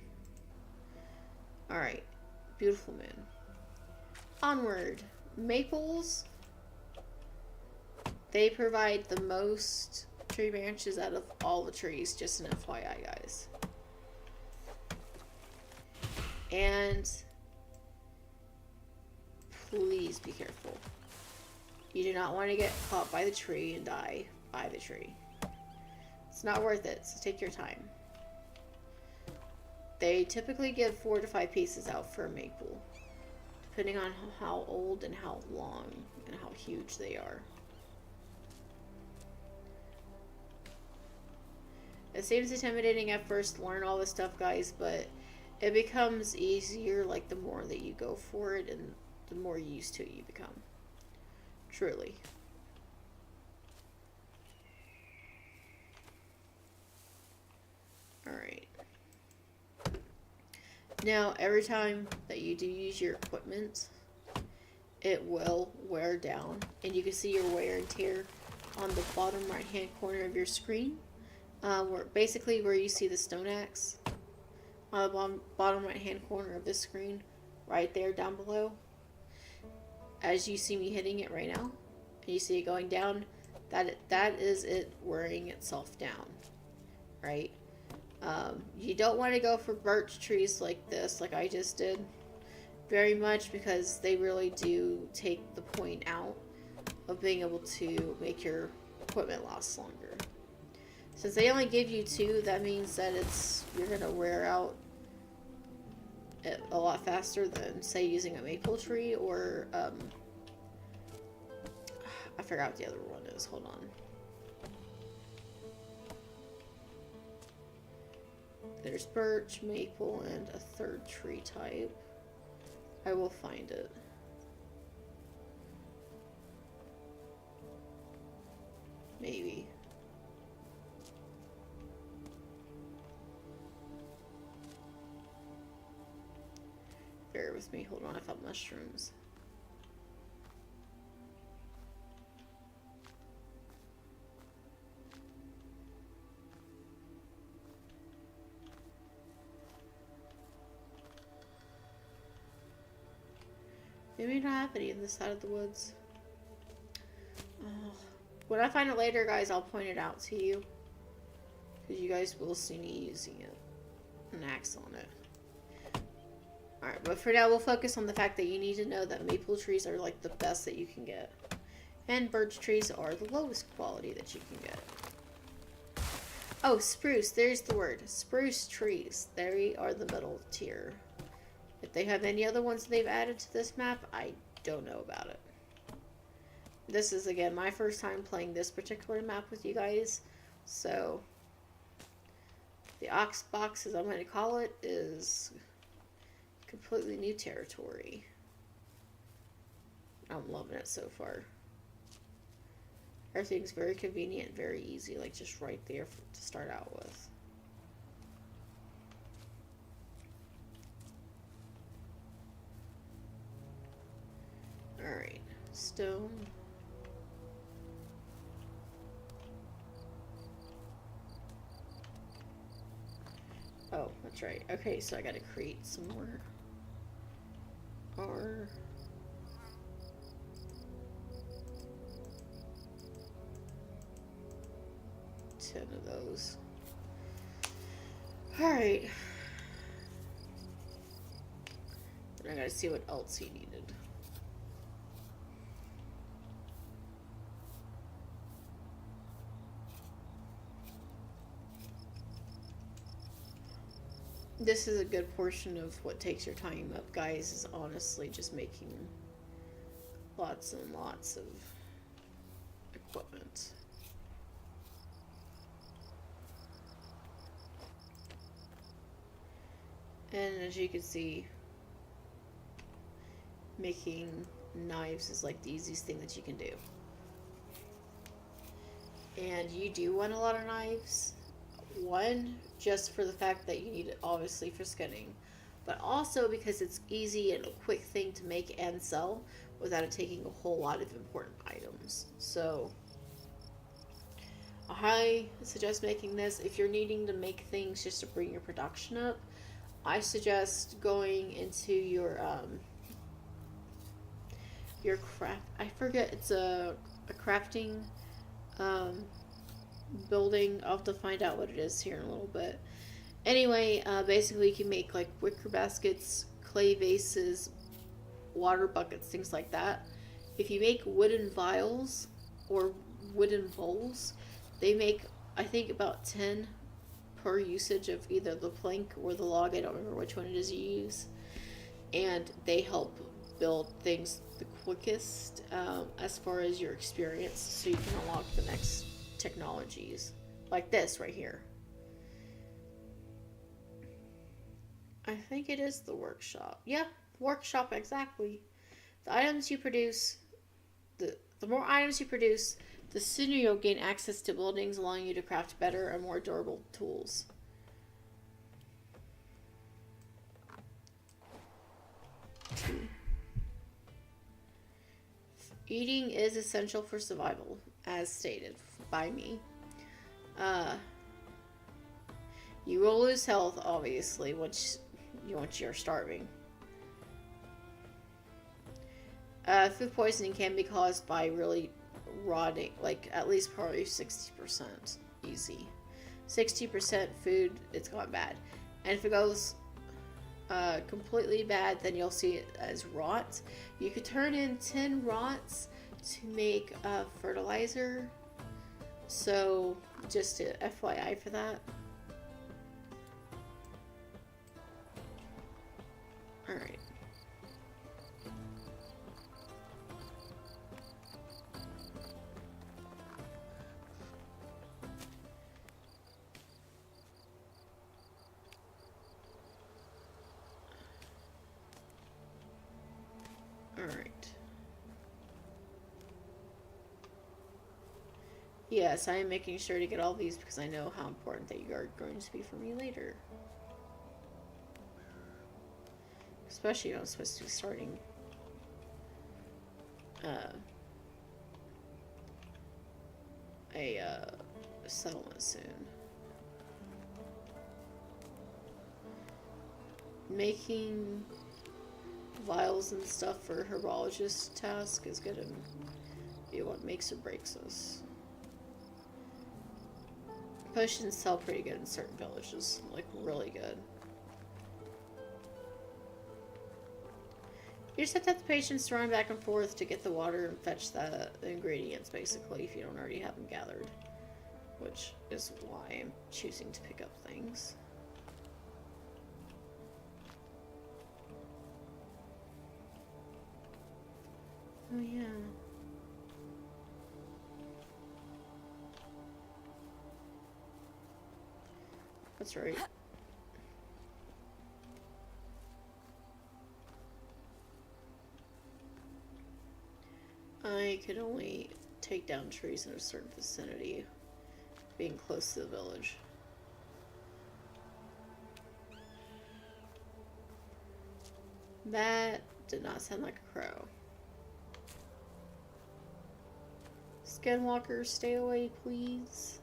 Alright, beautiful moon. Onward. Maples, they provide the most tree branches out of all the trees, just an FYI, guys. And please be careful. You do not want to get caught by the tree and die by the tree. It's not worth it, so take your time. They typically give 4 to 5 pieces out for a maple. depending on how old and how long and how huge they are. It seems intimidating at first to learn all this stuff, guys, but it becomes easier like the more that you go for it and the more used to it you become. Truly. Alright. Now, every time that you do use your equipment, it will wear down. And you can see your wear and tear on the bottom right hand corner of your screen. Where you see the stone axe. On the bottom right hand corner of this screen. Right there down below. As you see me hitting it right now. And you see it going down. That is it wearing itself down. Right? You don't want to go for birch trees like this, like I just did, very much, because they really do take the point out of being able to make your equipment last longer. Since they only give you 2, that means that you're gonna wear out it a lot faster than, say, using a maple tree or I forgot what the other one is. Hold on. There's birch, maple, and a third tree type. I will find it. Maybe. Bear with me. Hold on, I found mushrooms. Maybe not have any in this side of the woods. When I find it later, guys, I'll point it out to you. Because you guys will see me using it. An axe on it. Alright, but for now, we'll focus on the fact that you need to know that maple trees are like the best that you can get. And birch trees are the lowest quality that you can get. Oh, spruce. There's the word. Spruce trees. They are the middle tier. If they have any other ones they've added to this map, I don't know about it. This is, again, my first time playing this particular map with you guys. So, the Ox Box, as I'm going to call it, is completely new territory. I'm loving it so far. Everything's very convenient, very easy, like just right there to start out with. Alright, stone. Oh, that's right. Okay, so I gotta create some more. R. Ten of those. Alright. Then I gotta see what else he needed. This is a good portion of what takes your time up, guys, is honestly just making lots and lots of equipment. And as you can see, making knives is like the easiest thing that you can do. And you do want a lot of knives. One, just for the fact that you need it obviously for skinning, but also because it's easy and a quick thing to make and sell without it taking a whole lot of important items. So I highly suggest making this. If you're needing to make things just to bring your production up, I suggest going into your craft. I forget, it's a crafting building. I'll have to find out what it is here in a little bit. Anyway, basically you can make like wicker baskets, clay vases, water buckets, things like that. If you make wooden vials or wooden bowls, they make, I think, about 10 per usage of either the plank or the log. I don't remember which one it is you use. And they help build things the quickest as far as your experience, so you can unlock the next technologies. Like this right here. I think it is the workshop. Yeah, workshop, exactly. The items you produce, the more items you produce, the sooner you'll gain access to buildings, allowing you to craft better and more durable tools. Eating is essential for survival, as stated by me. You will lose health, obviously, once you're starving. Food poisoning can be caused by really rotting, like at least probably 60% easy. 60% food, it's gone bad. And if it goes completely bad, then you'll see it as rot. You could turn in 10 rots to make fertilizer. So, just a FYI for that. Alright. Alright. Yes, I am making sure to get all these because I know how important they are going to be for me later. Especially when I'm supposed to be starting a settlement soon. Making vials and stuff for herbologist task is gonna be what makes or breaks us. Potions sell pretty good in certain villages, like really good. You just have to have the patience to run back and forth to get the water and fetch the ingredients, basically, if you don't already have them gathered. Which is why I'm choosing to pick up things. Oh yeah. That's right. I could only take down trees in a certain vicinity, being close to the village. That did not sound like a crow. Skinwalker, stay away, please.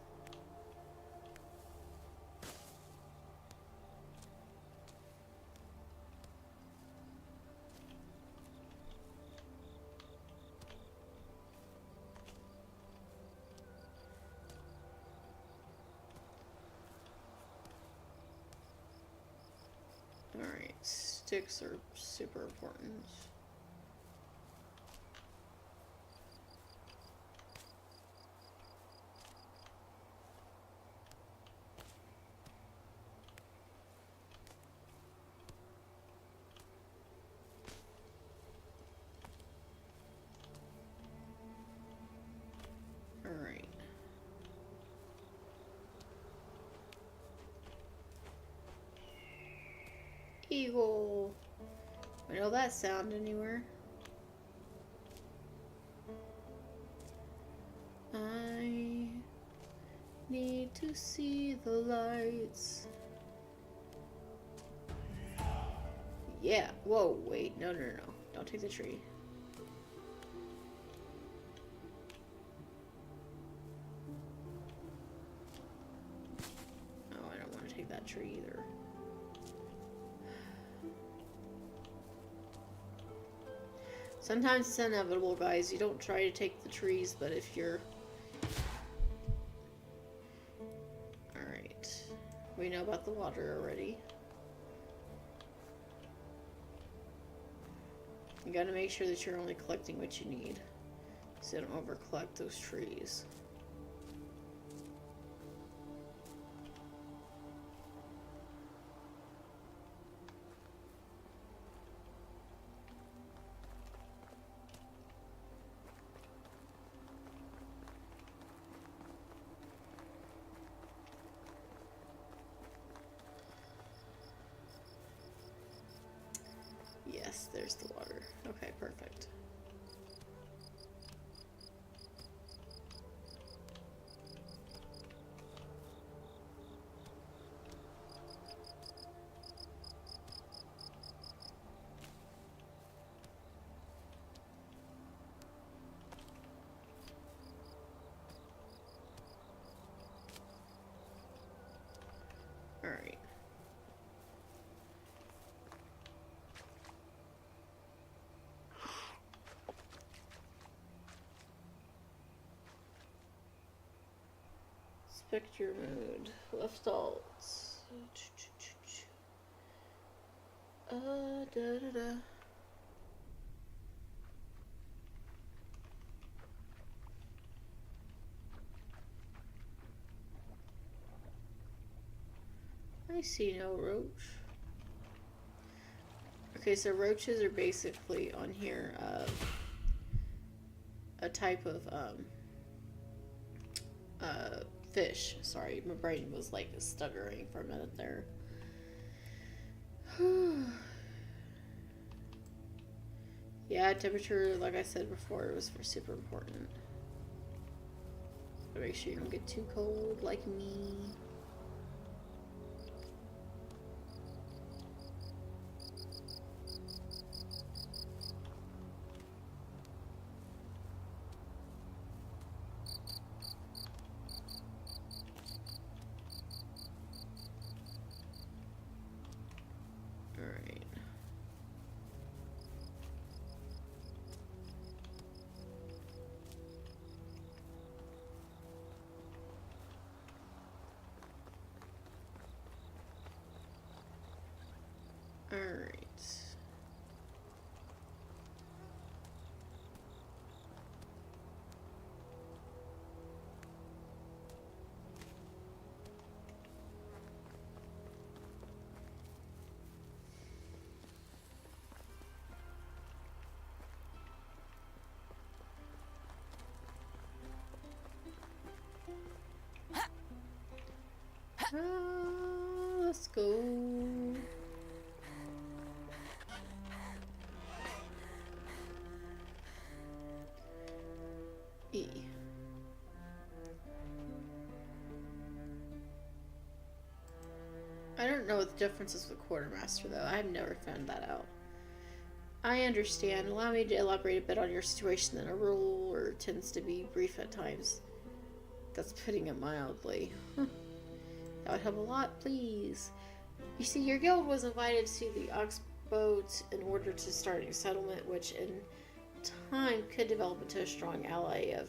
Alright, sticks are super important. Alright. Eagle. I know that sound anywhere. I need to see the lights. Yeah. Whoa, wait. No. Don't take the tree. Oh, I don't want to take that tree either. Sometimes it's inevitable, guys. You don't try to take the trees, but if you're... Alright. We know about the water already. You gotta make sure that you're only collecting what you need, so you don't over-collect those trees. There's the water. Okay, perfect. Alright. Spectre mode. Left alt. Da da da. I see no roach. Okay, so roaches are basically on here a type of fish. Sorry, my brain was like stuttering for a minute there. Yeah, temperature, like I said before, it was super important. So make sure you don't get too cold like me. Alright. Alright. Let's go. E. I don't know what the difference is with quartermaster though. I've never found that out. I understand. Allow me to elaborate a bit on your situation then. A ruler tends to be brief at times. That's putting it mildly. That would help a lot, please. You see, your guild was invited to the Oxbow in order to start a new settlement, which in time could develop into a strong ally of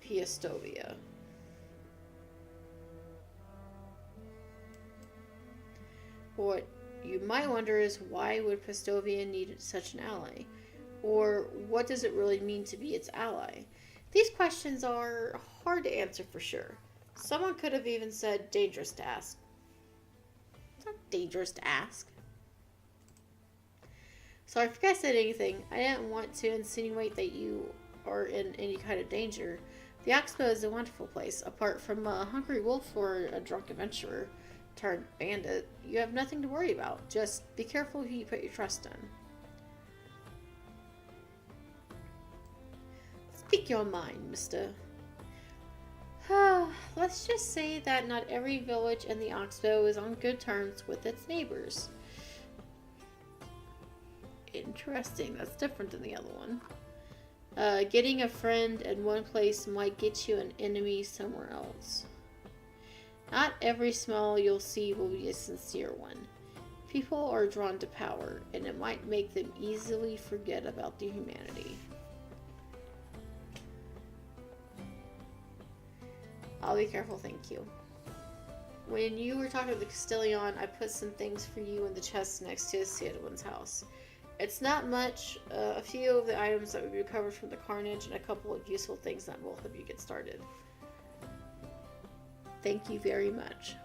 Piastovia. What you might wonder is why would Piastovia need such an ally? Or what does it really mean to be its ally? These questions are hard to answer for sure. Someone could have even said dangerous to ask. It's not dangerous to ask. So I forgot I said anything. I didn't want to insinuate that you are in any kind of danger. The Oxbow is a wonderful place. Apart from a hungry wolf or a drunk adventurer turned bandit, you have nothing to worry about. Just be careful who you put your trust in. Speak your mind, mister. Let's just say that not every village in the Oxbow is on good terms with its neighbors. Interesting, that's different than the other one. Getting a friend in one place might get you an enemy somewhere else. Not every smile you'll see will be a sincere one. People are drawn to power, and it might make them easily forget about their humanity. I'll be careful, thank you. When you were talking to the Castellion, I put some things for you in the chest next to Cedwin's house. It's not much, a few of the items that we recovered from the carnage, and a couple of useful things that will help you get started. Thank you very much.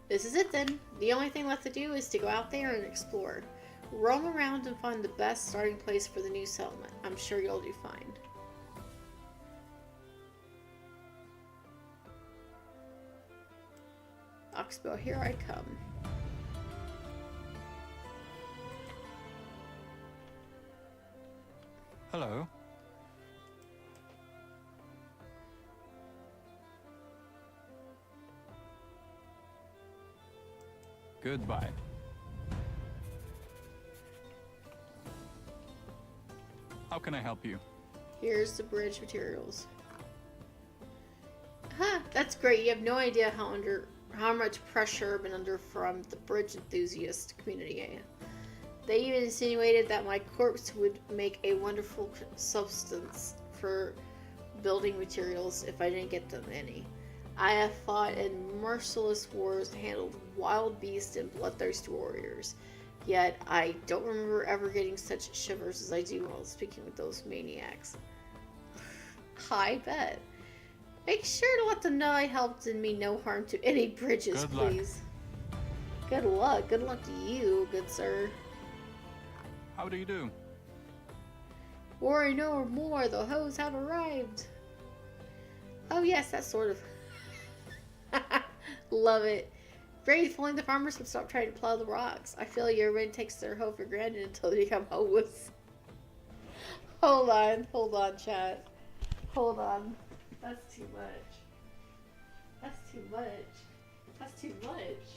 This is it then. The only thing left to do is to go out there and explore. Roam around and find the best starting place for the new settlement. I'm sure you'll do fine. Oxbow, here I come. Hello. Goodbye. How can I help you? Here's the bridge materials. Huh, that's great. You have no idea how much pressure I've been under from the bridge enthusiast community. They even insinuated that my corpse would make a wonderful substance for building materials if I didn't get them any. I have fought in merciless wars, handled wild beasts and bloodthirsty warriors. Yet I don't remember ever getting such shivers as I do while speaking with those maniacs. I bet. Make sure to let them know I helped and mean no harm to any bridges, Good luck. please. Good luck. Good luck to you, good sir. How do you do? Worry no more, the hoes have arrived. Oh yes, that sort of. Love it. Great, if only the farmers would stop trying to plow the rocks. I feel everybody takes their hoe for granted until they become hoes. Hold on, chat. Hold on. That's too much. That's too much. That's too much.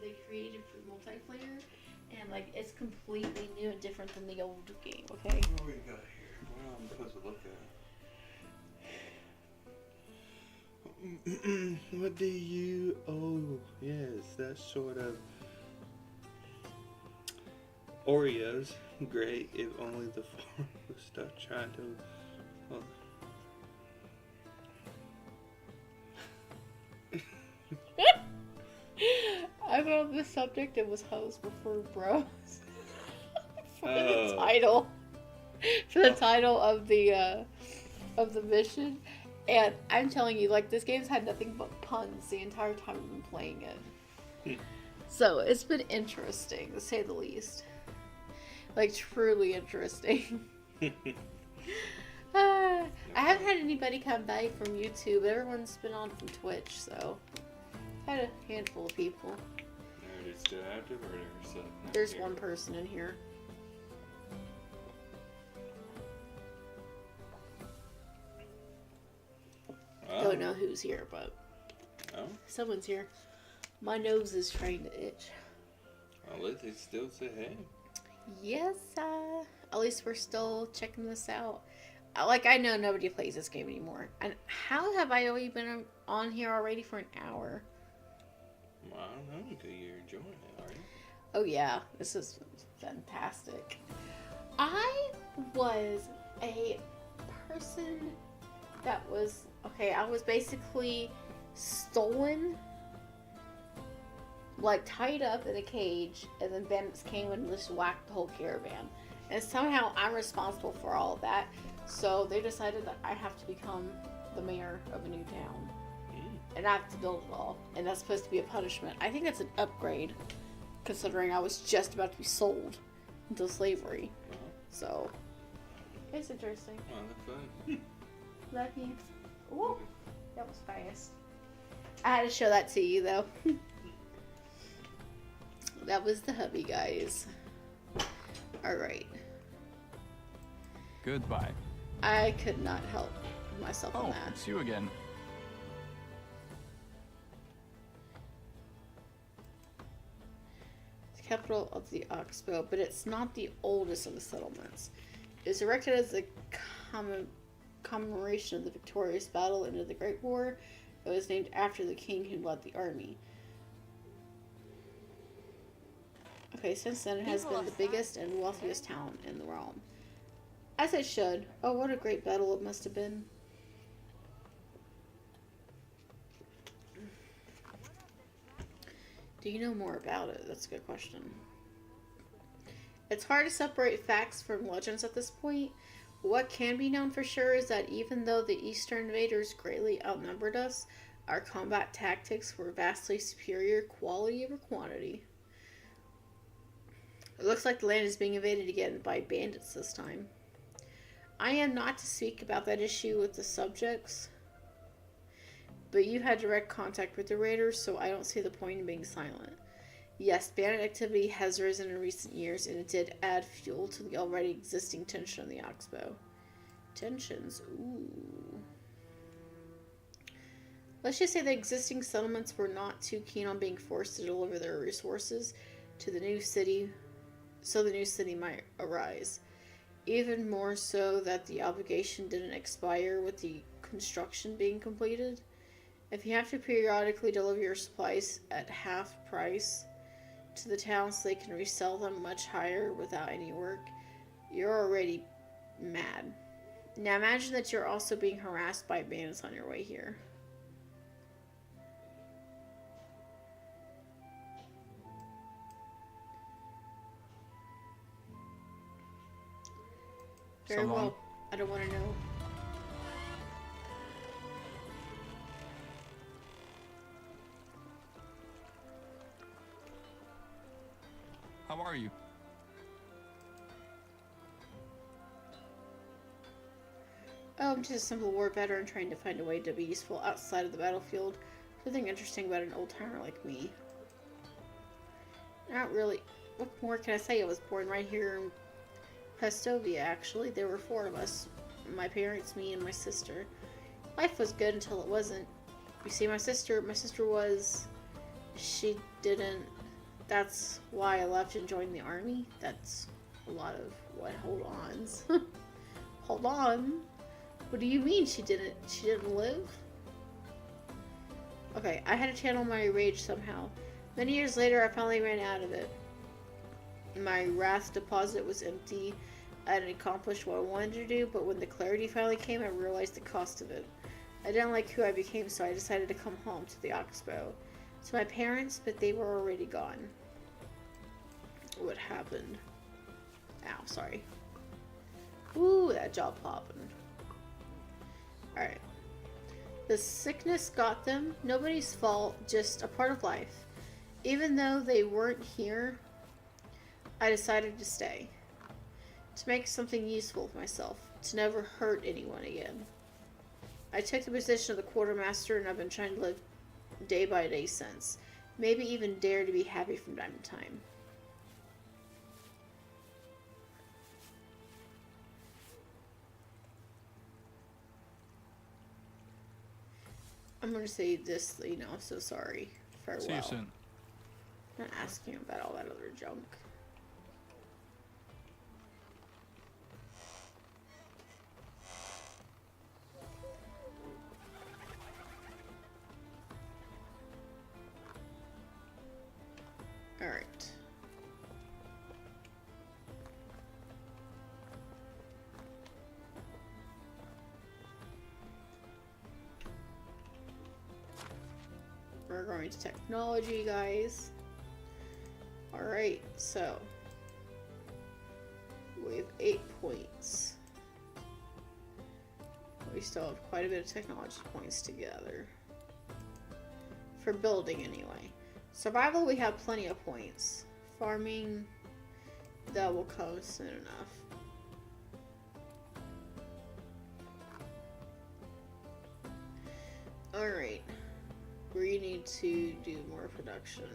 They created for multiplayer, and like it's completely new and different than the old game. Okay. What do we got here? What am I supposed to look at? What do you? Oh, yes, that sort of Oreos. Great, if only the farm would stop trying to. Well, I found this subject and was hoes before bros. For Oh. the title. For the title of the mission. And I'm telling you, like, this game's had nothing but puns the entire time I've been playing it. So it's been interesting, to say the least. Like, truly interesting. I haven't had anybody come by from YouTube. Everyone's been on from Twitch, so had a handful of people. They're still active, or there's There's one person in here. Oh. Don't know who's here, but Oh, someone's here. My nose is trying to itch. well, let it still say hey. Yes, at least we're still checking this out. Like, I know nobody plays this game anymore. And how have I already been on here already for an hour? Well, I don't know, because you're enjoying it, are you? Oh yeah, this is fantastic. I was a person that was, okay, I was basically stolen, like tied up in a cage, and then bandits came and just whacked the whole caravan. And somehow I'm responsible for all of that. So they decided that I have to become the mayor of a new town. And I have to build it all. And that's supposed to be a punishment. I think it's an upgrade, considering I was just about to be sold into slavery. So, it's interesting. Well, that's fun. Lucky. Ooh, that was fast. I had to show that to you, though. That was the hubby, guys. Alright. Goodbye. I could not help myself on Oh, that. it's you again. It's the capital of the Oxbow, but it's not the oldest of the settlements. It was erected as a commemoration of the victorious battle into the Great War. It was named after the king who led the army. Okay, since then it has been the biggest and wealthiest town in the realm. As it should. Oh, what a great battle it must have been. Do you know more about it? That's a good question. It's hard to separate facts from legends at this point. What can be known for sure is that even though the Eastern invaders greatly outnumbered us, our combat tactics were vastly superior quality over quantity. It looks like the land is being invaded again by bandits this time. I am not to speak about that issue with the subjects, but you had direct contact with the raiders, so I don't see the point in being silent. Yes, bandit activity has risen in recent years, and it did add fuel to the already existing tension on the Oxbow. Tensions, ooh. Let's just say the existing settlements were not too keen on being forced to deliver their resources to the new city, so the new city might arise. Even more so that the obligation didn't expire with the construction being completed. If you have to periodically deliver your supplies at half price to the town so they can resell them much higher without any work, you're already mad. Now imagine that you're also being harassed by bandits on your way here. Very well. I don't want to know. How are you? Oh, I'm just a simple war veteran trying to find a way to be useful outside of the battlefield. Something interesting about an old-timer like me. Not really. What more can I say? I was born right here in Pestovia, actually. There were 4 of us. My parents, me, and my sister. Life was good until it wasn't. You see, my sister was... She didn't... That's why I left and joined the army. That's a lot of what? Hold-ons. Hold on. What do you mean she didn't live? Okay, I had to channel my rage somehow. Many years later, I finally ran out of it. My wrath deposit was empty. I hadn't accomplished what I wanted to do, but when the clarity finally came, I realized the cost of it. I didn't like who I became, so I decided to come home to the Oxbow. To my parents, but they were already gone. What happened? Ow, sorry. Ooh, that jaw popping. Alright. The sickness got them. Nobody's fault, just a part of life. Even though they weren't here, I decided to stay. To make something useful of myself. To never hurt anyone again. I took the position of the quartermaster and I've been trying to live day by day since. Maybe even dare to be happy from time to time. I'm gonna say this, I'm so sorry. Farewell. See you soon. I'm not asking about all that other junk. Alright. We're going to technology, guys. Alright, so we have 8 points. We still have quite a bit of technology points together. For building, anyway. Survival, we have plenty of points. Farming, that will come soon enough. Alright. We need to do more production.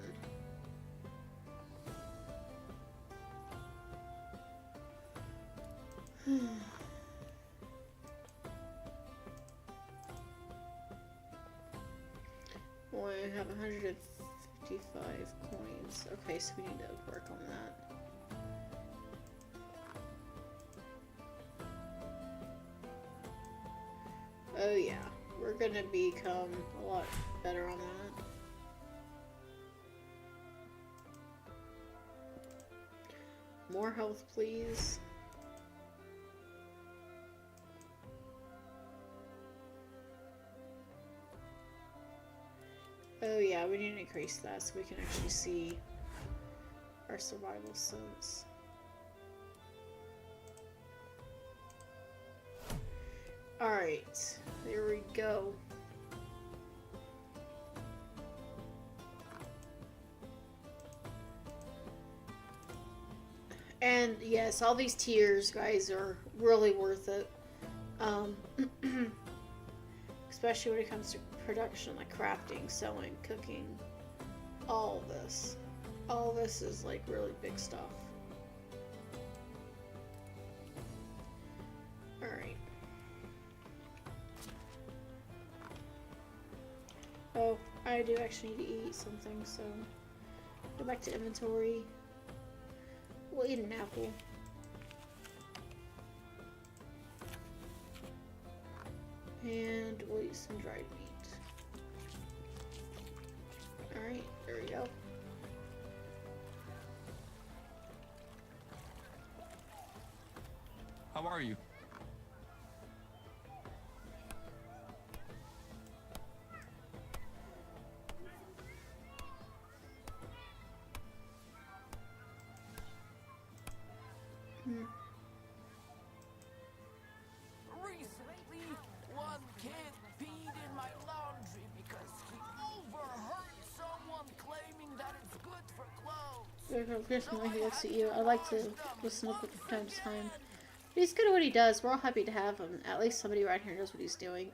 We have 155 coins. Okay, so we need to work on that. Oh yeah, we're gonna become a lot better on that. More health, please. Oh yeah, we need to increase that so we can actually see our survival sense. Alright, there we go. And yes, all these tiers, guys, are really worth it. Especially when it comes to production, like crafting, sewing, cooking, all this. All this is like really big stuff. Alright. Oh, I do actually need to eat something, so go back to inventory. We'll eat an apple. And we'll eat some dried meat. Alright, there we go. How are you? Recently, one kid peed in my laundry because he overheard someone claiming that it's good for clothes. Occasionally he looks at you. I like to listen up from time to time. He's good at what he does. We're all happy to have him. At least somebody right here knows what he's doing.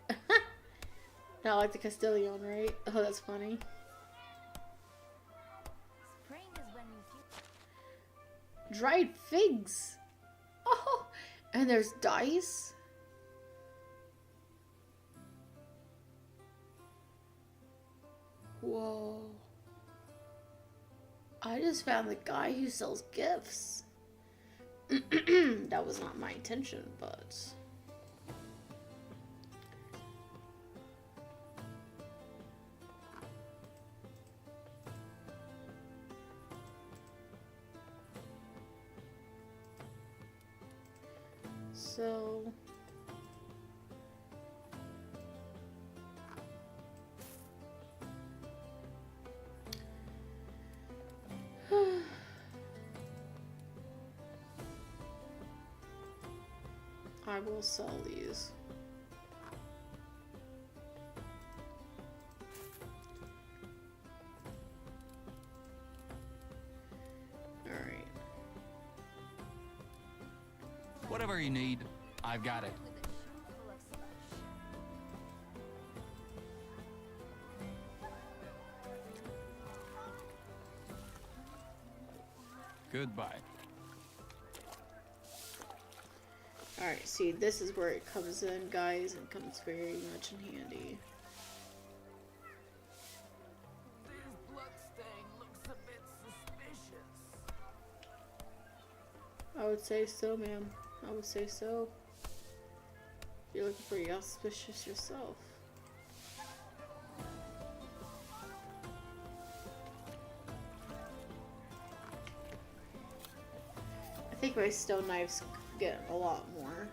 Not like the Castilian, right? Oh, that's funny. Spring is when you Dried figs! Oh! And there's dice? Whoa. I just found the guy who sells gifts. That was not my intention, but... So... I will sell these. Alright. Whatever you need, I've got it. with a shoe full of slush. Goodbye. Alright, see, this is where it comes in, guys, and comes very much in handy. This bloodstain looks a bit suspicious. I would say so, ma'am. I would say so. You're looking pretty auspicious yourself. I think my stone knives get a lot more.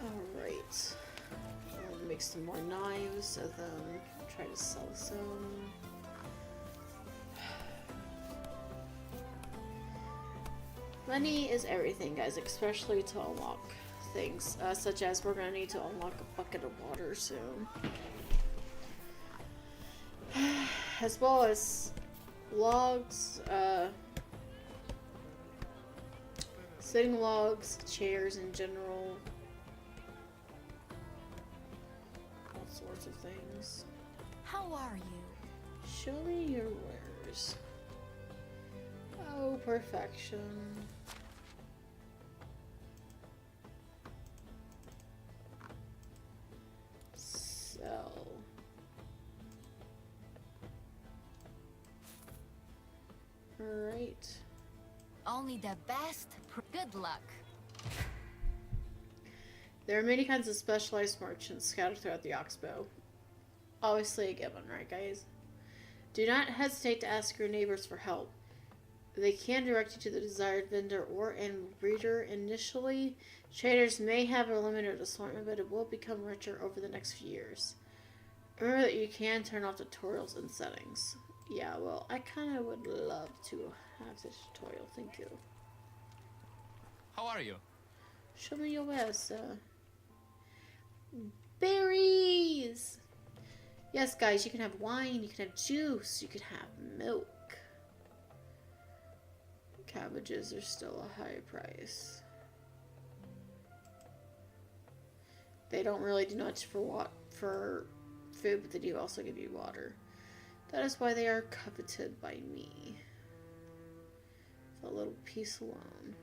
Alright. I'll make some more knives and then try to sell some. Money is everything, guys, especially to unlock things, such as we're gonna need to unlock a bucket of water soon. As well as logs, sitting logs, chairs in general, all sorts of things. How are you? Show me your wares. Oh, perfection. Sell. Alright. Only the best. Good luck. There are many kinds of specialized merchants scattered throughout the Oxbow. Obviously a given, right, guys? Do not hesitate to ask your neighbors for help. They can direct you to the desired vendor or breeder. Initially, traders may have a limited assortment, but it will become richer over the next few years. Remember that you can turn off tutorials and settings. Yeah, well, I kind of would love to have this tutorial. Thank you. How are you? Show me your wares, Berries! Yes, guys, you can have wine, you can have juice, you can have milk. Cabbages are still a high price. They don't really do much for food, but they do also give you water. That is why they are coveted by me. That little piece alone.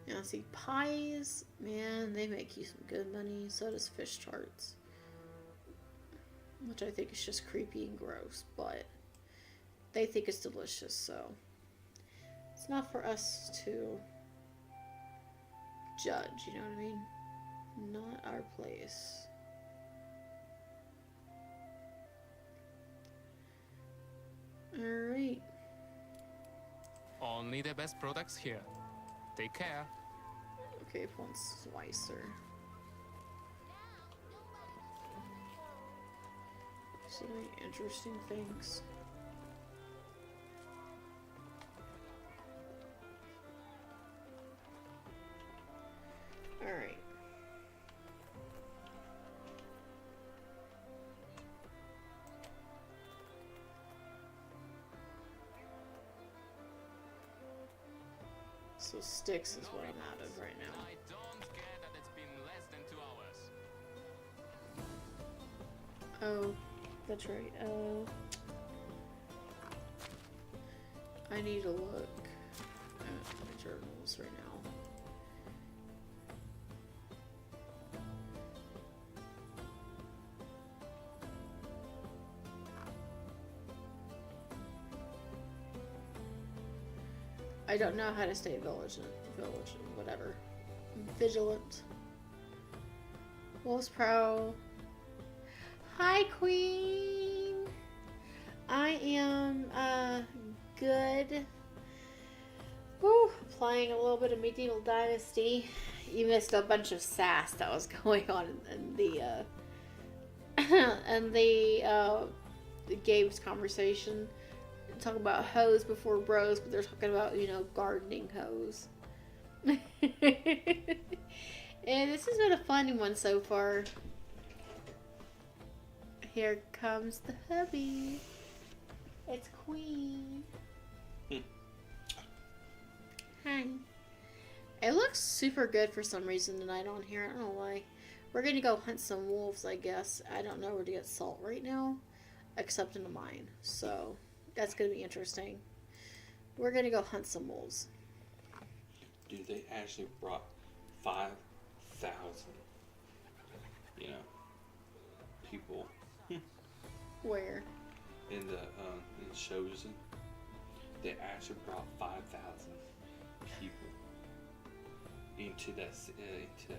Now see, pies, man, they make you some good money. So does fish tarts. Which I think is just creepy and gross, but they think it's delicious, so it's not for us to judge, you know what I mean? Not our place. Alright. Only the best products here. Take care. Okay, Pond Slicer. So many interesting things. Alright. So sticks is what I'm out of right now. I don't care that it's been less than 2 hours. Oh, that's right. I need to look at my journals right now. I don't know how to stay vigilant. Wolf's Prow. Hi, Queen. I am, good. Woo, playing a little bit of Medieval Dynasty. You missed a bunch of sass that was going on in the games conversation. Talking about hoes before bros, but they're talking about, you know, gardening hoes. And this has been a fun one so far. Here comes the hubby. It's Queen. Hi. It looks super good for some reason tonight on here. I don't know why. We're gonna go hunt some wolves, I guess. I don't know where to get salt right now, except in the mine. So that's gonna be interesting. We're gonna go hunt some wolves. Dude, they actually brought 5,000, you know, people Where? in the in Chosen. They actually brought 5,000 people into that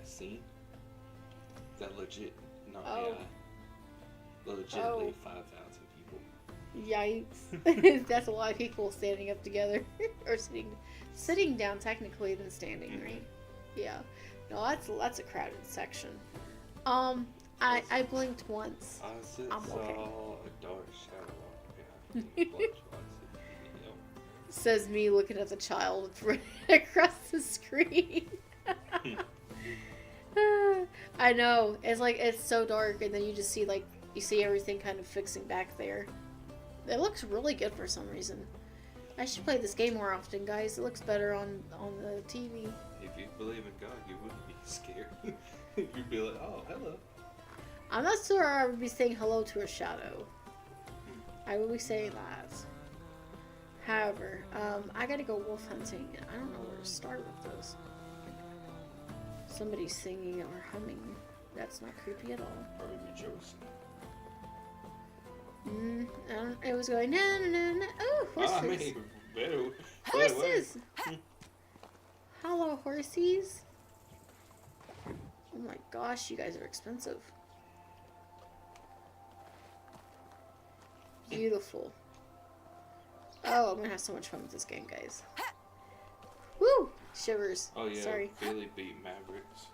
scene. That legit, not AI. Legitimately 5,000 people. Yikes. That's a lot of people standing up together. Or sitting down technically than standing, right? Yeah. No, that's a crowded section. I blinked once. I I'm saw okay. a dark shadow walk behind me. Says me looking at the child across the screen. I know. It's like, it's so dark, and then you just see, like, you see everything kind of fixing back there. It looks really good for some reason. I should play this game more often, guys. It looks better on the TV. If you believe in God, you wouldn't be scared. You'd be like, oh, hello. I'm not sure I would be saying hello to a shadow. I will be saying that. However, I gotta go wolf hunting, and I don't know where to start with this. Somebody's singing or humming. That's not creepy at all. Probably rejoicing. It was going na na na na. Oh, horses! I mean, better Horses! Hello, horsies. Oh my gosh, you guys are expensive. Beautiful. Oh, I'm gonna have so much fun with this game, guys. Woo! Shivers. Oh yeah, Sorry. Philly beat Mavericks.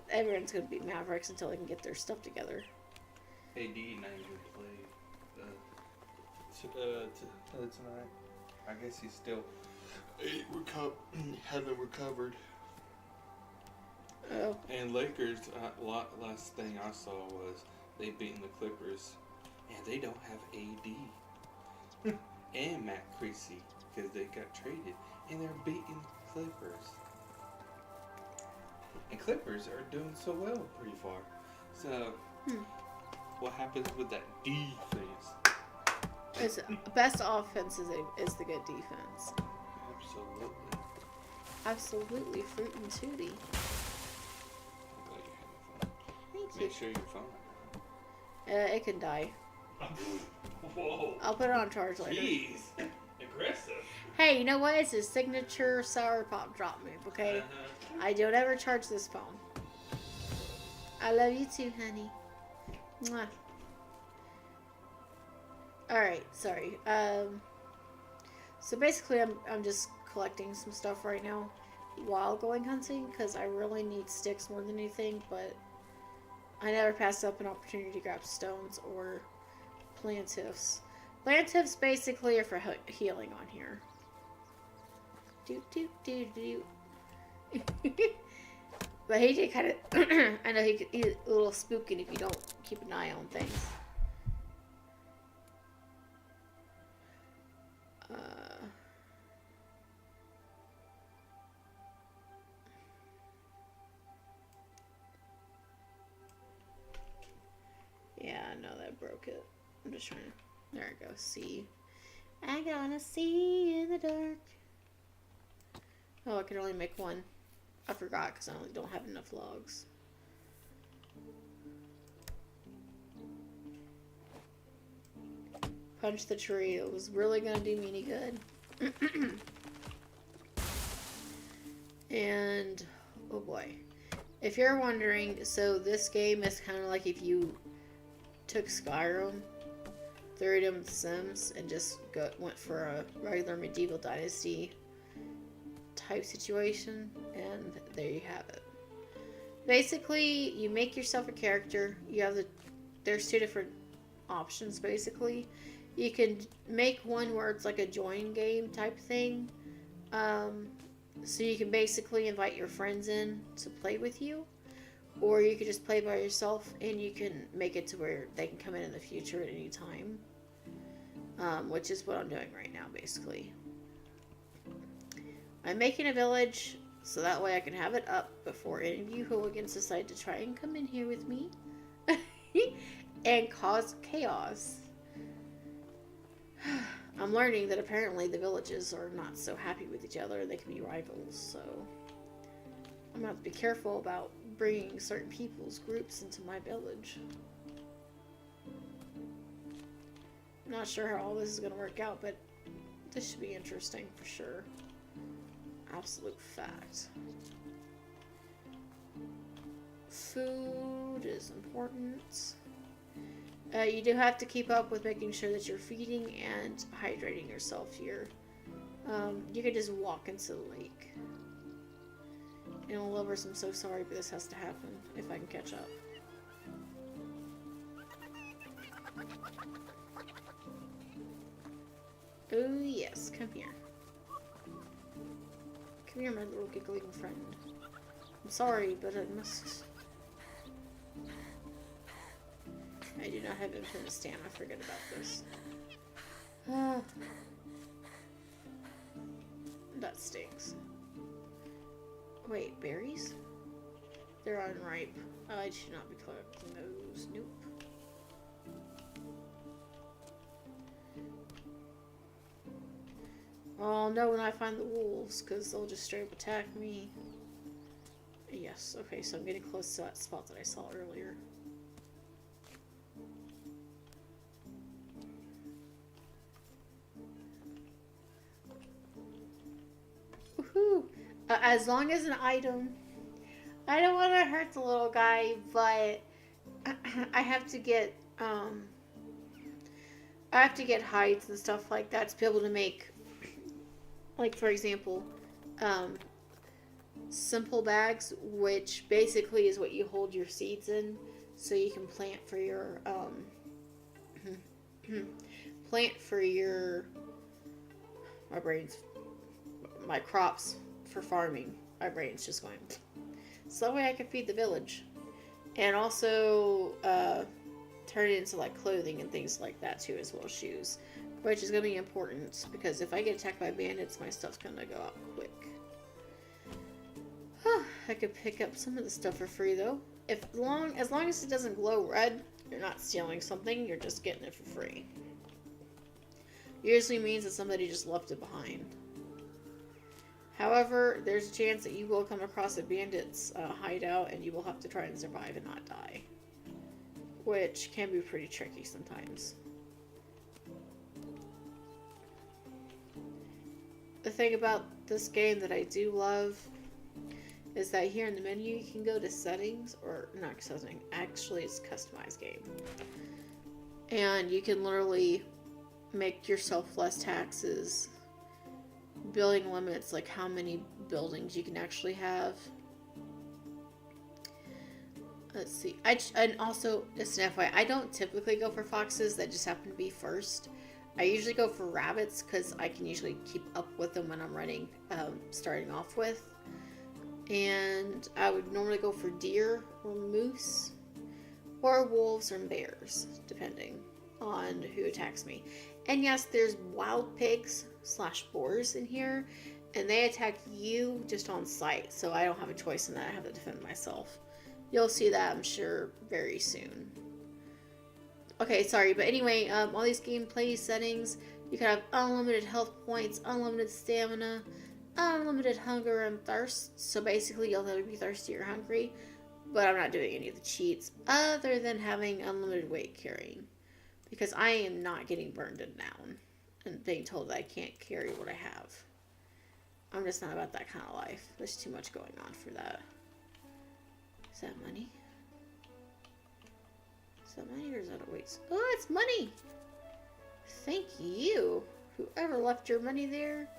Everyone's gonna beat Mavericks until they can get their stuff together. AD not even played tonight. I guess he's still haven't recovered. Oh. And Lakers, last thing I saw was they beating the Clippers, and they don't have AD and Matt Creasy because they got traded, and they're beating the Clippers. And Clippers are doing so well pretty far. So, what happens with that defense? It's best offense is the good defense. Absolutely. Absolutely, fruit and tooty. I'm glad you're having fun. Thank you. Make sure your phone. It can die. Whoa. I'll put it on charge later. Jeez. Aggressive. Hey, you know what? It's a signature sour pop drop move, okay? I don't ever charge this phone. I love you too, honey. Mwah. Alright, sorry. So basically I'm just collecting some stuff right now while going hunting because I really need sticks more than anything, but I never pass up an opportunity to grab stones or plantiffs. Plantiffs basically are for healing on here. Do do do do. But he did kind of. I know he's a little spooky if you don't keep an eye on things. Yeah, I know that broke it. I'm just trying to. There it goes. See. I'm gonna see in the dark. Oh, I can only make one. I forgot because I don't have enough logs. Punch the tree. It was really gonna do me any good. And oh boy, if you're wondering, so this game is kind of like if you took Skyrim, threw it in with Sims, and just went for a regular medieval Dynasty type situation, and there you have it. Basically, you make yourself a character. You have there's two different options. Basically, you can make one where it's like a join game type thing. So you can basically invite your friends in to play with you, or you can just play by yourself, and you can make it to where they can come in the future at any time, which is what I'm doing right now, basically. I'm making a village so that way I can have it up before any of you hooligans decide to try and come in here with me and cause chaos. I'm learning that apparently the villages are not so happy with each other. They can be rivals, so I'm going to have to be careful about bringing certain people's groups into my village. I'm not sure how all this is going to work out, but this should be interesting for sure. Absolute fact. Food is important. You do have to keep up with making sure that you're feeding and hydrating yourself here. You could just walk into the lake. And Lovers, I'm so sorry, but this has to happen if I can catch up. Oh yes, come here. Come here, my little giggling friend. I'm sorry, but I must... I do not have infinite stamina. I forget about this. That stinks. Wait, berries? They're unripe. I should not be collecting those. Nope. I'll know when I find the wolves, because they'll just straight up attack me. Yes, okay, so I'm getting close to that spot that I saw earlier. Woohoo! As long as an item. I don't want to hurt the little guy, but I have to get hides and stuff like that to be able to make, like, for example, simple bags, which basically is what you hold your seeds in, so you can plant for your my brain's my crops for farming. My brain's just going. So that way I can feed the village. And also turn it into like clothing and things like that too, as well as shoes. Which is going to be important because if I get attacked by bandits, my stuff's going to go out quick. I could pick up some of the stuff for free though. As long as it doesn't glow red, you're not stealing something, you're just getting it for free. Usually means that somebody just left it behind. However, there's a chance that you will come across a bandit's hideout and you will have to try and survive and not die. Which can be pretty tricky sometimes. The thing about this game that I do love is that here in the menu you can go to settings, or not settings, actually it's customized game. And you can literally make yourself less taxes, building limits, like how many buildings you can actually have. Let's see, and also, just an FYI, I don't typically go for foxes that just happen to be first. I usually go for rabbits because I can usually keep up with them when I'm running, starting off with. And I would normally go for deer or moose or wolves or bears, depending on who attacks me. And yes, there's wild pigs / boars in here, and they attack you just on sight, so I don't have a choice in that. I have to defend myself. You'll see that, I'm sure, very soon. Okay, sorry, but anyway, all these gameplay settings, you can have unlimited health points, unlimited stamina, unlimited hunger and thirst. So basically, you'll never be thirsty or hungry. But I'm not doing any of the cheats other than having unlimited weight carrying, because I am not getting burned down and being told that I can't carry what I have. I'm just not about that kind of life. There's too much going on for that. Is that money? Is that money or is that a waste? Oh, it's money! Thank you. Whoever left your money there.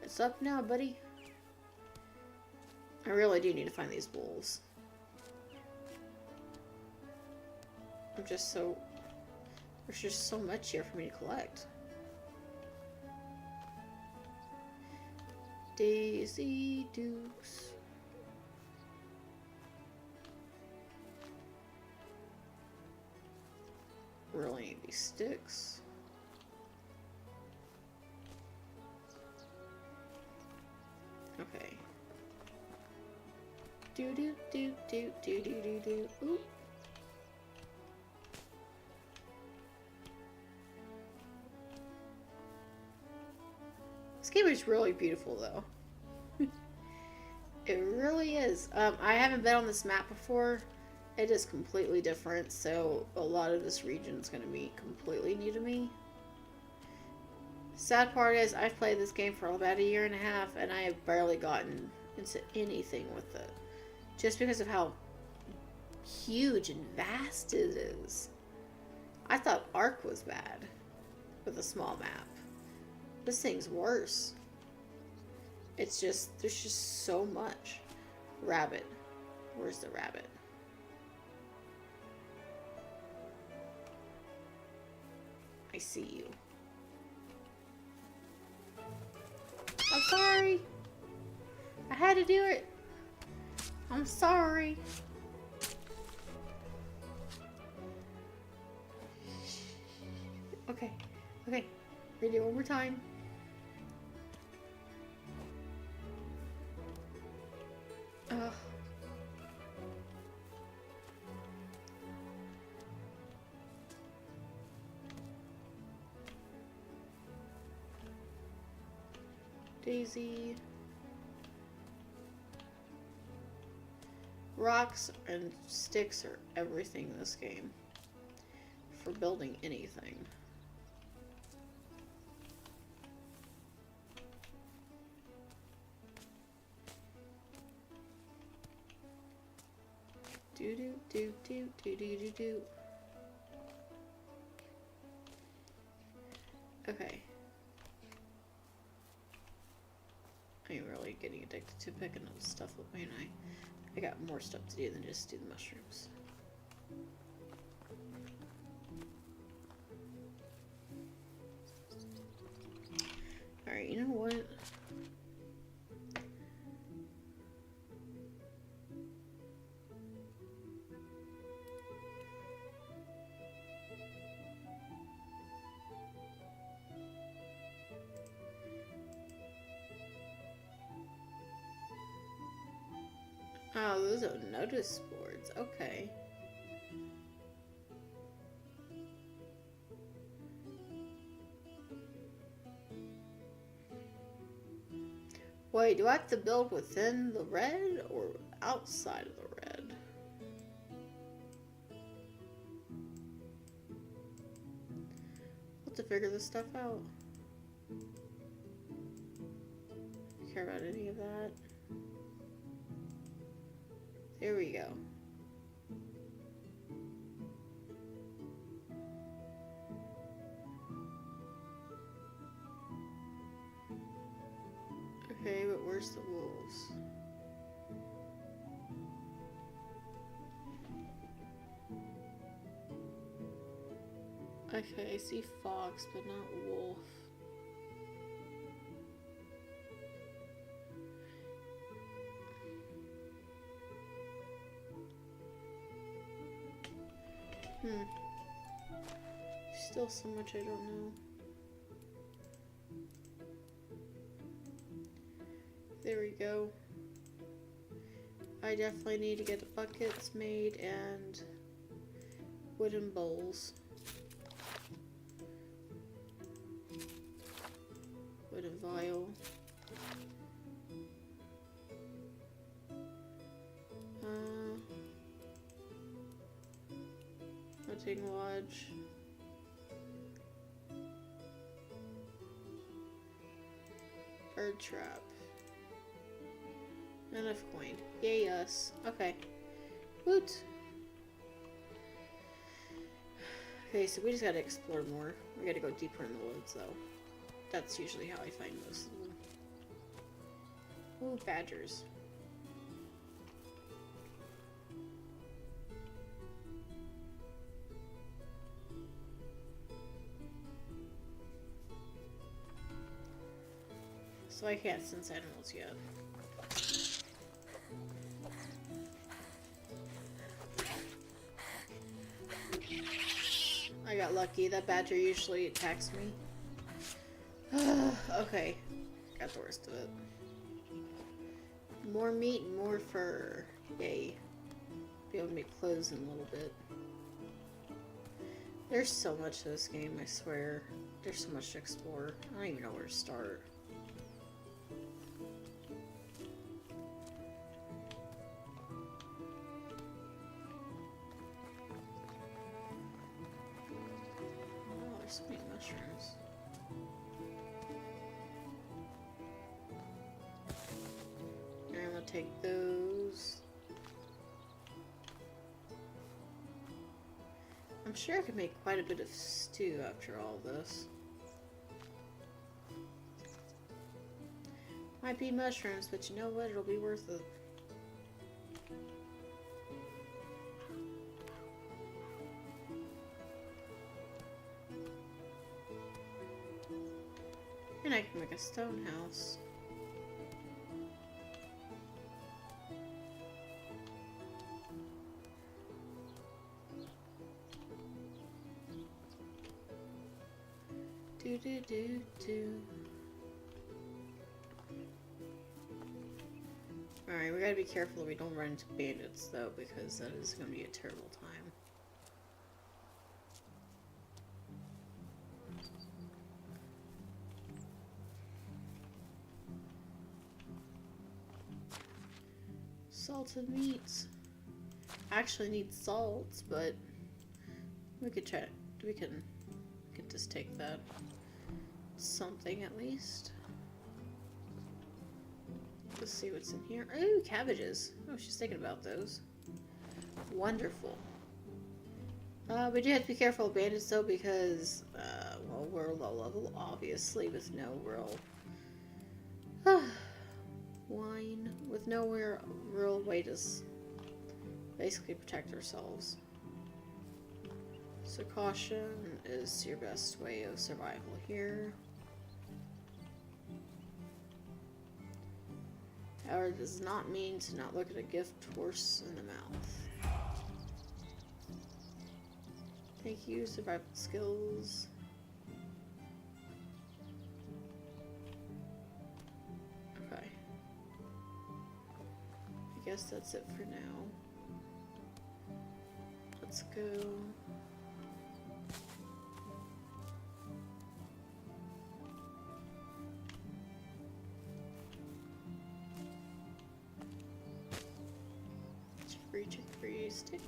It's up now, buddy. I really do need to find these wolves. I'm just so... There's just so much here for me to collect. Daisy Dukes. Really need these sticks. Okay. Do do do do do do do do. Ooh. This game is really beautiful, though. It really is. I haven't been on this map before. It is completely different, so a lot of this region is going to be completely new to me. Sad part is, I've played this game for about 1.5 years, and I have barely gotten into anything with it. Just because of how huge and vast it is. I thought Ark was bad with a small map. This thing's worse. It's just, there's just so much. Rabbit. Where's the rabbit? I see you. I'm sorry. I had to do it. I'm sorry. Okay. Okay. Read it one more time. Ugh. Daisy. Rocks and sticks are everything in this game for building anything. Do do do do do do do do. Okay. I'm really getting addicted to picking up stuff up, ain't I? I got more stuff to do than just do the mushrooms. Alright, you know what? Oh, those are notice boards. Okay. Wait, do I have to build within the red or outside of the red? I'll have to figure this stuff out. Care about any of that? There we go. Okay, but where's the wolves? Okay, I see fox, but not wolf. Still so much I don't know. There we go. I definitely need to get the buckets made and wooden bowls. Wooden vial. Hunting lodge. Bird trap. Enough coin. Yay us. Okay. Woot. Okay, so we just gotta explore more. We gotta go deeper in the woods, though. That's usually how I find most of them. Ooh, badgers. So I can't sense animals yet. I got lucky. That badger usually attacks me. Okay. Got the worst of it. More meat and more fur. Yay. Be able to make clothes in a little bit. There's so much to this game, I swear. There's so much to explore. I don't even know where to start. So many mushrooms. And I'm gonna take those. I'm sure I could make quite a bit of stew after all this. Might be mushrooms, but you know what? It'll be worth it. And I can make a stone house. Do do do do. Alright, we gotta be careful that we don't run into bandits though, because that is gonna be a terrible time. Salted meats. I actually need salt, but we could try. We can just take that. Something at least. Let's see what's in here. Ooh, cabbages. Oh, she's thinking about those. Wonderful. We do have to be careful of bandits though, because well, we're low level, obviously, with no real wine, with no real way to basically protect ourselves. So caution is your best way of survival here. However, it does not mean to not look at a gift horse in the mouth. Thank you, survival skills. guess that's it for now. Let's go. Chicory stick.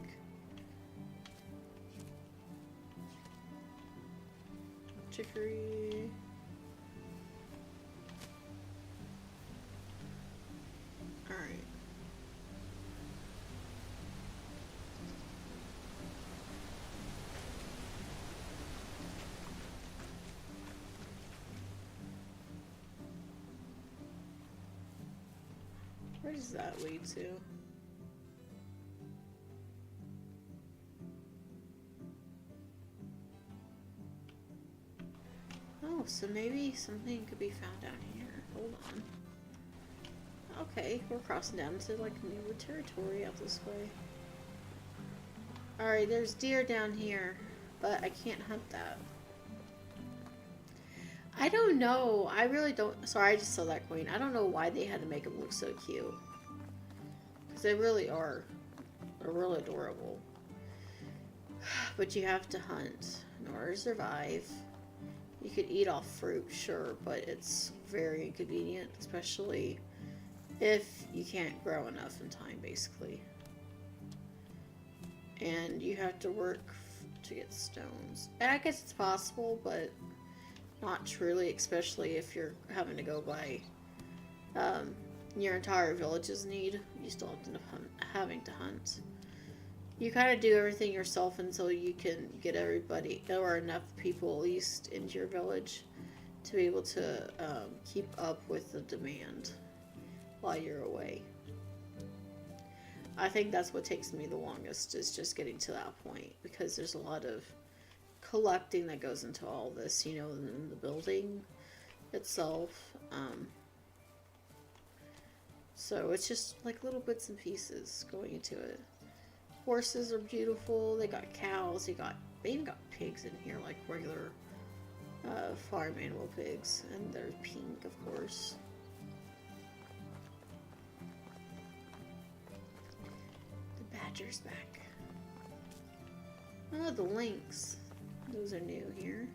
Chicory. Alright. Where does that lead to? Oh, so maybe something could be found down here. Hold on. Okay, we're crossing down into like newer territory out this way. Alright, there's deer down here, but I can't hunt that. I don't know. I really don't. Sorry, I just saw that queen. I don't know why they had to make them look so cute. Because they really are. They're really adorable. But you have to hunt in order to survive. You could eat off fruit, sure, but it's very inconvenient, especially if you can't grow enough in time, basically. And you have to work to get stones. And I guess it's possible, but not truly, especially if you're having to go by your entire village's need. You still have to end up having to hunt. You kind of do everything yourself until you can get everybody, or enough people at least, into your village to be able to keep up with the demand while you're away. I think that's what takes me the longest, is just getting to that point, because there's a lot of collecting that goes into all this, you know, in the building itself. So it's just like little bits and pieces going into it. Horses are beautiful. They got cows. They even got pigs in here, like regular farm animal pigs, and they're pink, of course. The badger's back. Oh, the lynx. Those are new here.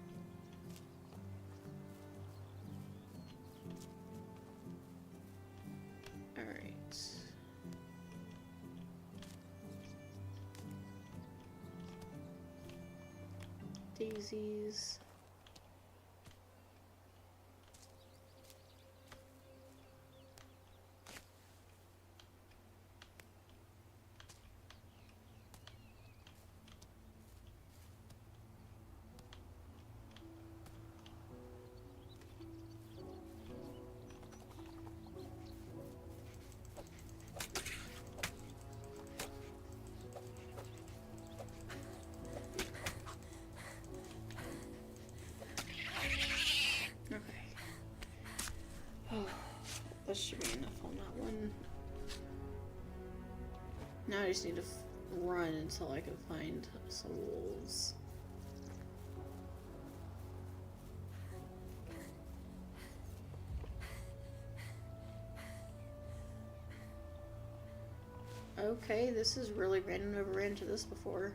All right. Daisies. That should be enough on that one. Now I just need to run until I can find some wolves. Okay, this is really random. I've never ran into this before.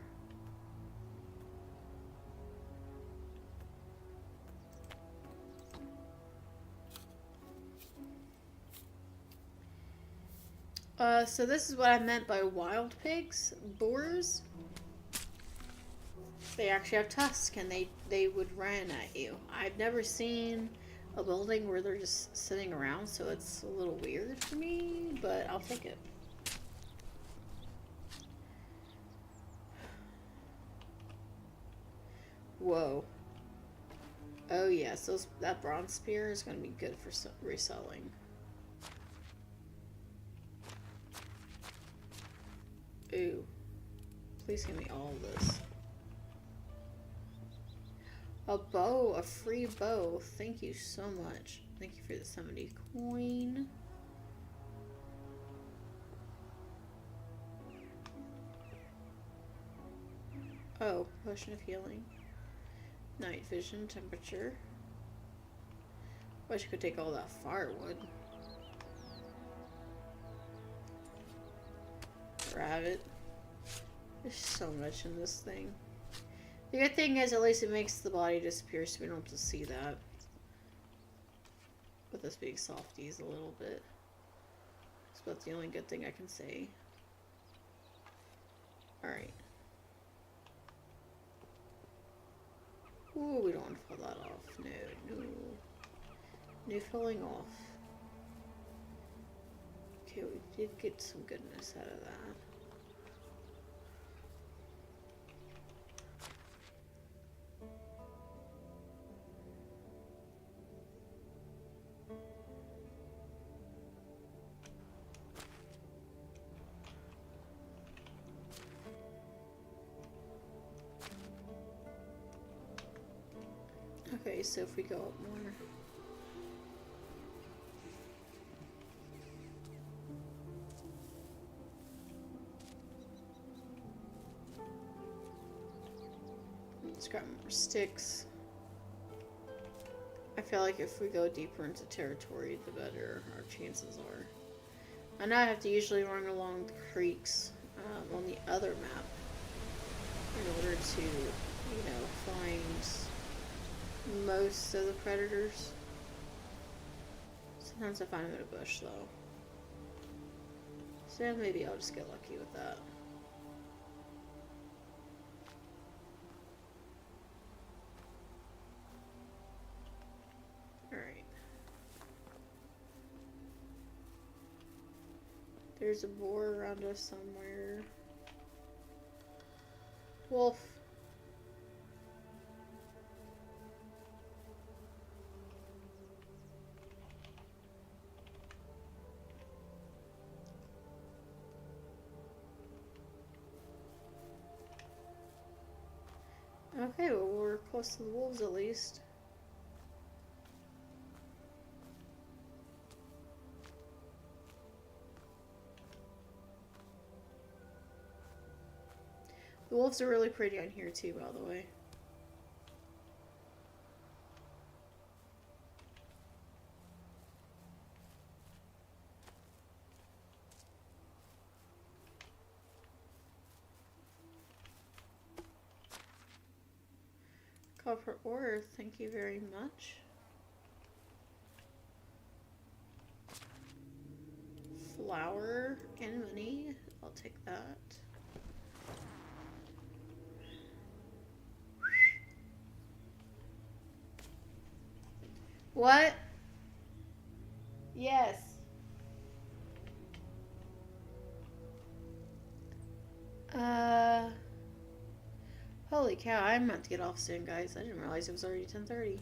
So this is what I meant by wild pigs. Boars, they actually have tusks, and they would run at you. I've never seen a building where they're just sitting around, so it's a little weird for me, but I'll take it. Whoa. Oh yes, that bronze spear is going to be good for reselling. Ooh. Please give me all of this. A bow, a free bow. Thank you so much. Thank you for the 70 coin. Oh, potion of healing. Night vision, temperature. Wish I could take all that firewood. have it. There's so much in this thing. The good thing is, at least it makes the body disappear, so we don't have to see that. With this being softies a little bit. That's about the only good thing I can say. Alright. Ooh, we don't want to fall that off. No, no. No falling off. Okay, we did get some goodness out of that. Okay, so if we go up more. Let's grab more sticks. I feel like if we go deeper into territory, the better our chances are. I know I have to usually run along the creeks on the other map in order to, you know, find most of the predators. Sometimes I find them in a bush though. So maybe I'll just get lucky with that. Alright. There's a boar around us somewhere. Wolf. Okay, well, we're close to the wolves at least. The wolves are really pretty on here too, by the way. Copper ore, thank you very much. Flour and money, I'll take that. What? Yes. Holy cow, I'm about to get off soon, guys. I didn't realize it was already 10:30.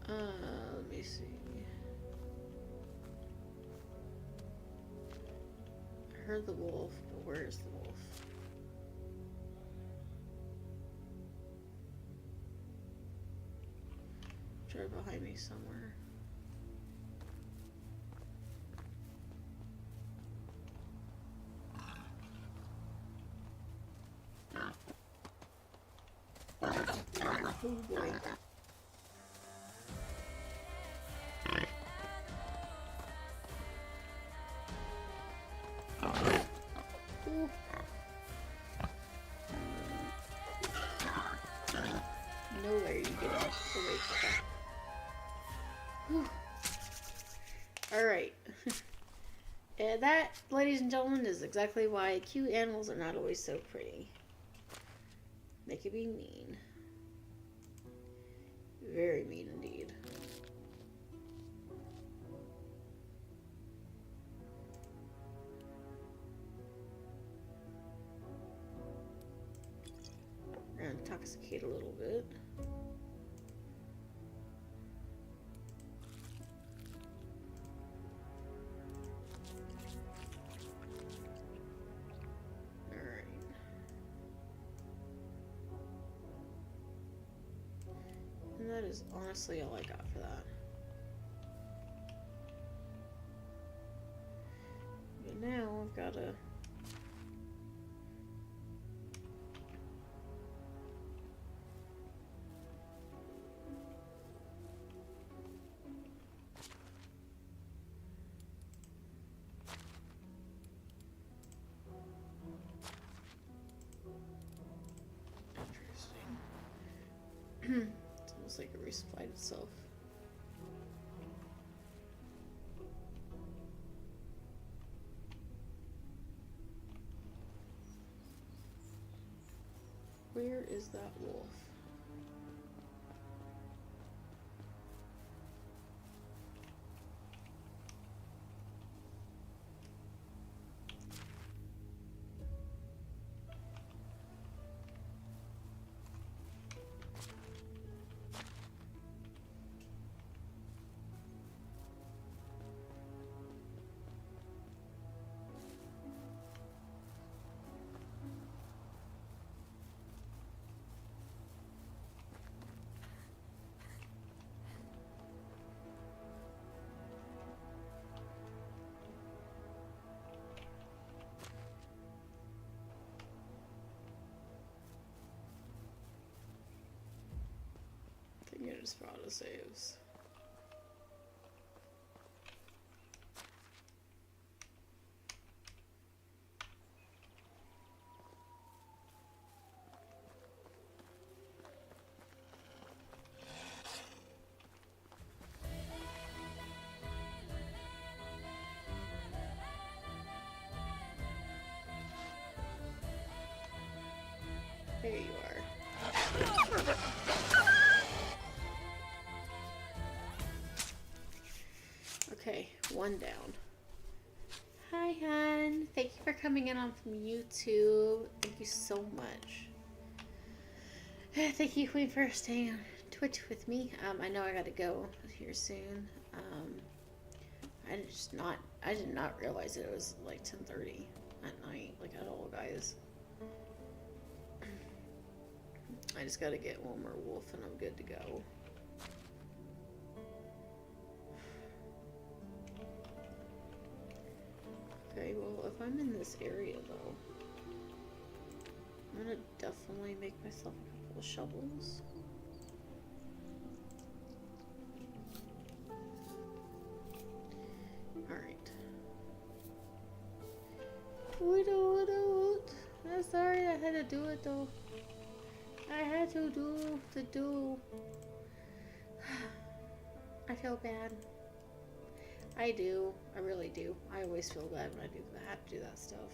Let me see. I heard the wolf, but where's the wolf? It's right behind me somewhere. Oh boy. Ooh. Nowhere you get away from that. Alright. And that, ladies and gentlemen, is exactly why cute animals are not always so pretty. They can be mean. Very mean indeed. We're gonna intoxicate a little bit. Alright. And that is honestly all I got for that. But now I've gotta... looks like it resupplied itself. Where is that wolf? I think I just found a saves. There you are. Okay, one down. Hi, hon. Thank you for coming in on from YouTube. Thank you so much. Thank you, Queen, for staying on Twitch with me. I know I gotta go here soon. I did not realize that it was like 10:30 at night, like at all, guys. I just gotta get one more wolf and I'm good to go. Okay, well, if I'm in this area, though, I'm gonna definitely make myself a couple of shovels. Alright. I'm sorry I had to do it, though. I had to do. I feel bad. I do. I really do. I always feel bad when I have to do that stuff.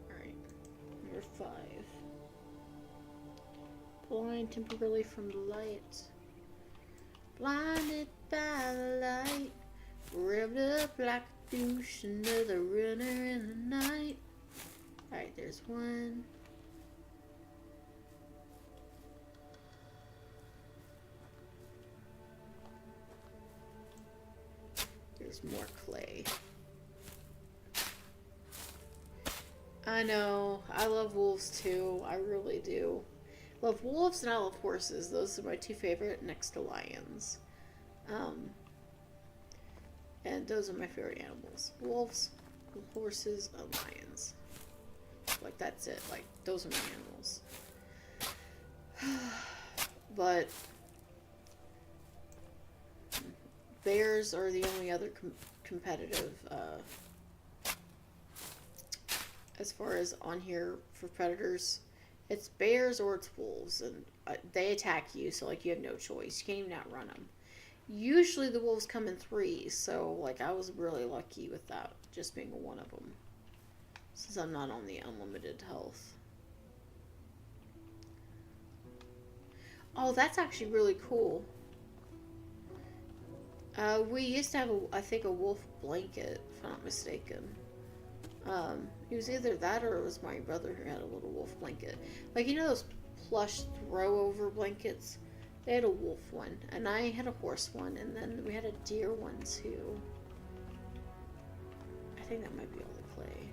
Alright. Number 5. Blind temporarily from the light. Blinded by the light. Revved up like a douche. Another runner in the night. Alright, there's one. There's more clay. I know. I love wolves too. I really do. I love wolves and I love horses. Those are my two favorite next to lions. And those are my favorite animals. Wolves, horses, and lions. Like, that's it. Like, those are my animals. But bears are the only other competitive, as far as on here for predators. It's bears or it's wolves, and they attack you, so, like, you have no choice. You can't even outrun them. Usually the wolves come in 3s, so, like, I was really lucky with that, just being one of them. Since I'm not on the unlimited health. Oh, that's actually really cool. We used to have, I think, a wolf blanket, if I'm not mistaken. It was either that or it was my brother who had a little wolf blanket. Like, you know those plush throw-over blankets? They had a wolf one, and I had a horse one, and then we had a deer one, too. I think that might be all the clay.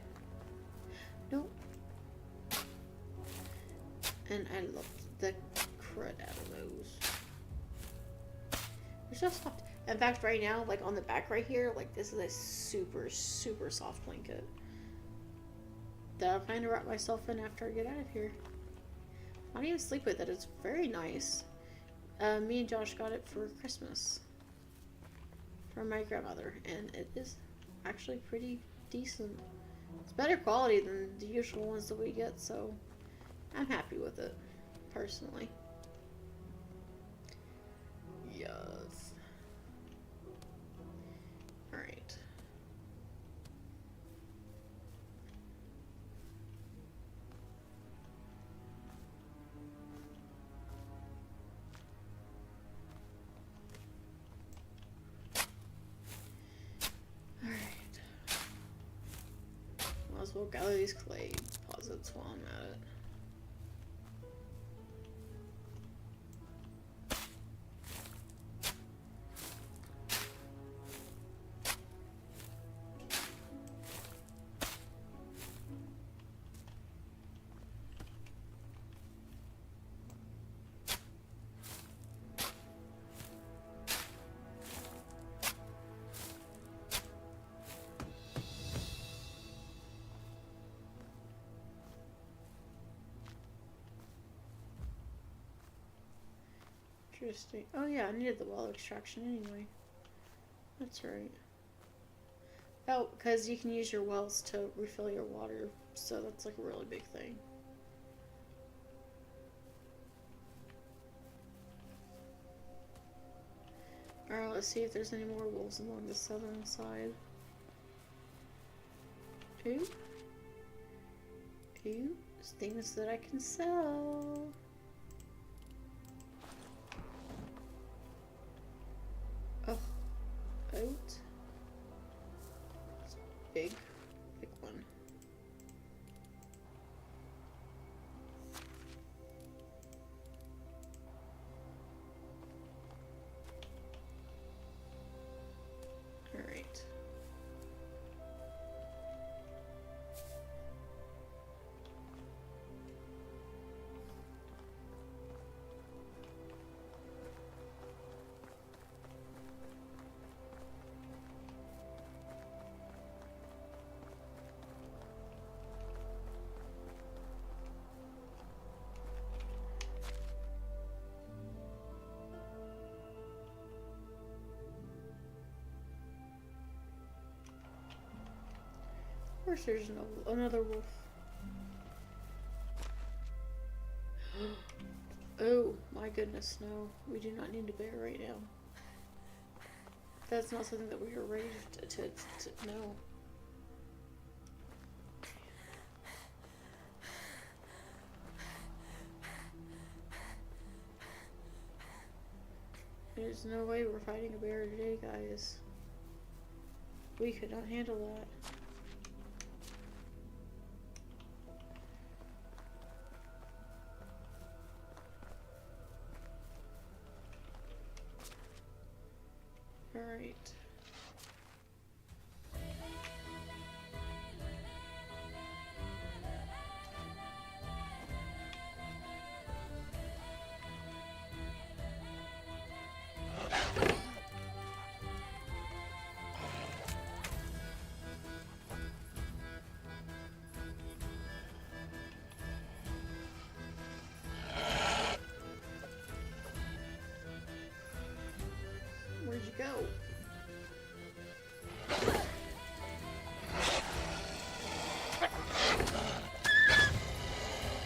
Nope. And I loved the crud out of those. They're so soft. In fact, right now, like on the back right here, like this is a super, super soft blanket that I'll kind of wrap myself in after I get out of here. I don't even sleep with it. It's very nice. Me and Josh got it for Christmas from my grandmother, and it is actually pretty decent. It's better quality than the usual ones that we get, so I'm happy with it, personally. Yes. Alright. Alright. Might as well gather these clay deposits while I'm at it. Interesting. Oh yeah, I needed the well extraction anyway. That's right. Oh, because you can use your wells to refill your water, so that's like a really big thing. Alright, let's see if there's any more wolves along the southern side. Ooh. Ooh, there's things that I can sell. Oh, oat. It's big one. All right. Of course there's another wolf. Oh my goodness, no. We do not need a bear right now. That's not something that we are raised to know. There's no way we're fighting a bear today, guys. We could not handle that. Alright. Where'd you go?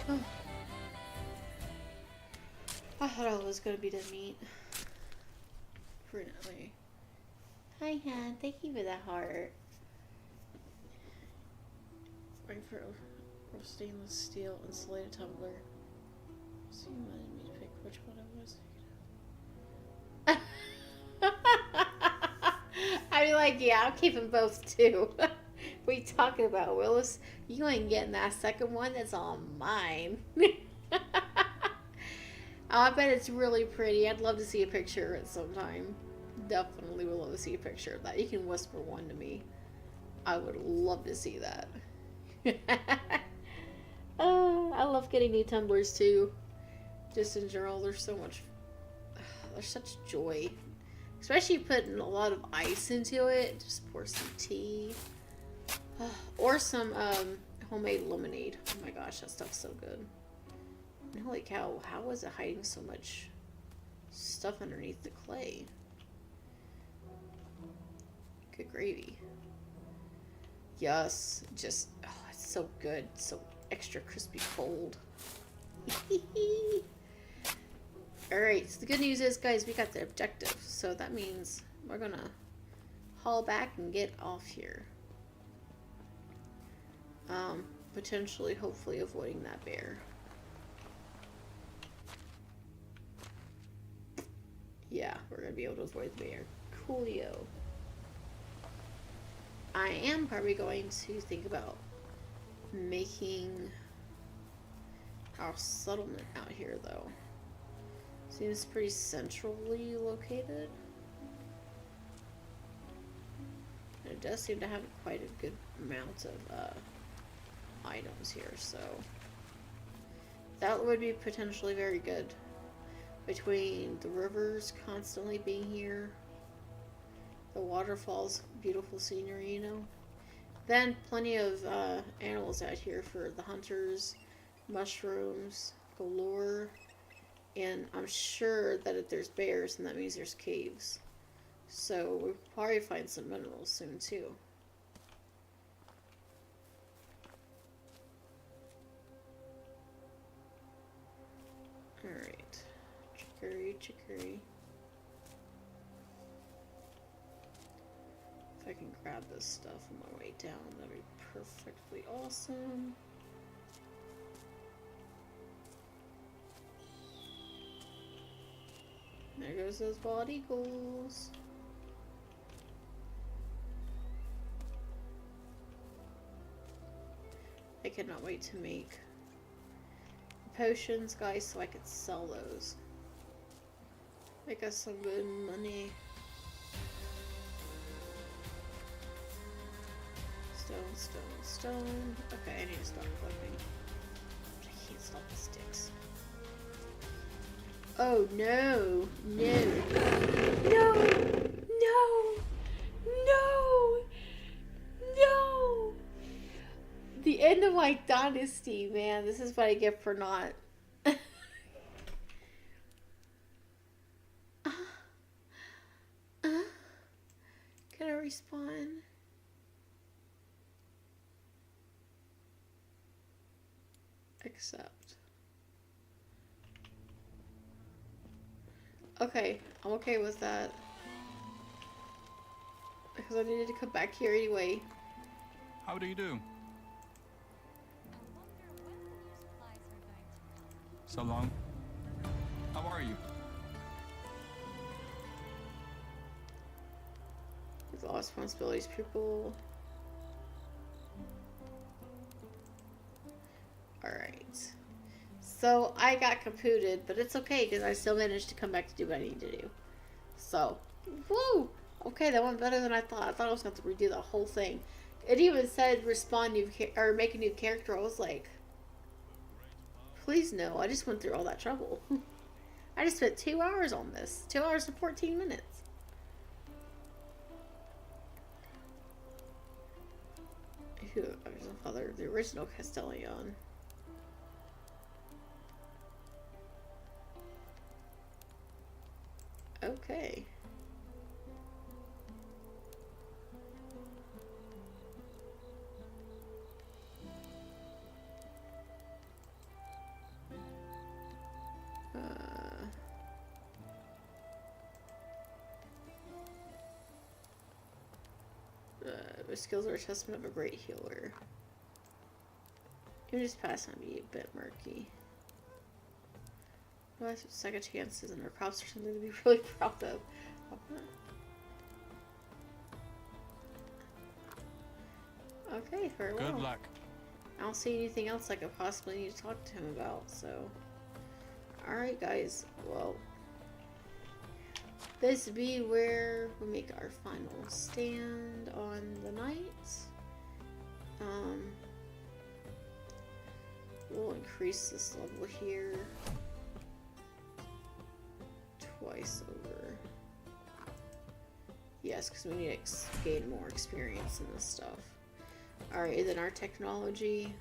Oh. I thought I was gonna be dead meat. Fortunately. Hi, Han. Thank you for the heart. Wait for stainless steel insulated tumbler. So you wanted me to pick which one I was. I'd be like, yeah, I'm keeping both too. What are you talking about, Willis? You ain't getting that second one. That's all mine. Oh, I bet it's really pretty. I'd love to see a picture of it sometime. Definitely would love to see a picture of that. You can whisper one to me. I would love to see that. I love getting new tumblers too. Just in general, there's so much. There's such joy. Especially putting a lot of ice into it. Just pour some tea. Or some homemade lemonade. Oh my gosh, that stuff's so good. And holy cow, how was it hiding so much stuff underneath the clay? Good gravy. Yes, just, oh, it's so good. So extra crispy cold. Alright, so the good news is, guys, we got the objective. So that means we're gonna haul back and get off here. Potentially, hopefully avoiding that bear. Yeah, we're gonna be able to avoid the bear. Coolio. I am probably going to think about making our settlement out here, though. Seems pretty centrally located. And it does seem to have quite a good amount of items here, so that would be potentially very good. Between the rivers constantly being here, the waterfalls, beautiful scenery, you know. Then plenty of animals out here for the hunters, mushrooms, galore, and I'm sure that if there's bears, then that means there's caves. So we'll probably find some minerals soon too. Alright. Chicory, chicory. If I can grab this stuff on my way down, that'd be perfectly awesome. There goes those bald eagles. I cannot wait to make potions, guys, so I could sell those. Make us some good money. Stone, stone, stone. Okay, I need to stop collecting. But I can't stop the sticks. Oh no! No! No! No! No! No! The end of my dynasty, man. This is what I get for not. Can I respawn? Accept. Okay, I'm okay with that. Because I needed to come back here anyway. How do you do? So long. How are you? With all responsibilities, people. Alright. So, I got caputed, but it's okay because I still managed to come back to do what I need to do. So, woo! Okay, that went better than I thought. I thought I was going to have to redo the whole thing. It even said respawn new or make a new character. I was like, please no, I just went through all that trouble. I just spent 2 hours on this. 2 hours and 14 minutes. Who is the father of the original Castellion? Okay. The skills are a testament of a great healer. Images past might be a bit murky. Well, second chances and our crops are something to be really proud of. Okay, very well. Good luck. I don't see anything else I could possibly need to talk to him about, so. Alright, guys. Well, this be where we make our final stand on the night. We'll increase this level here twice over. Yes, because we need to gain more experience in this stuff. Alright, and then our technology.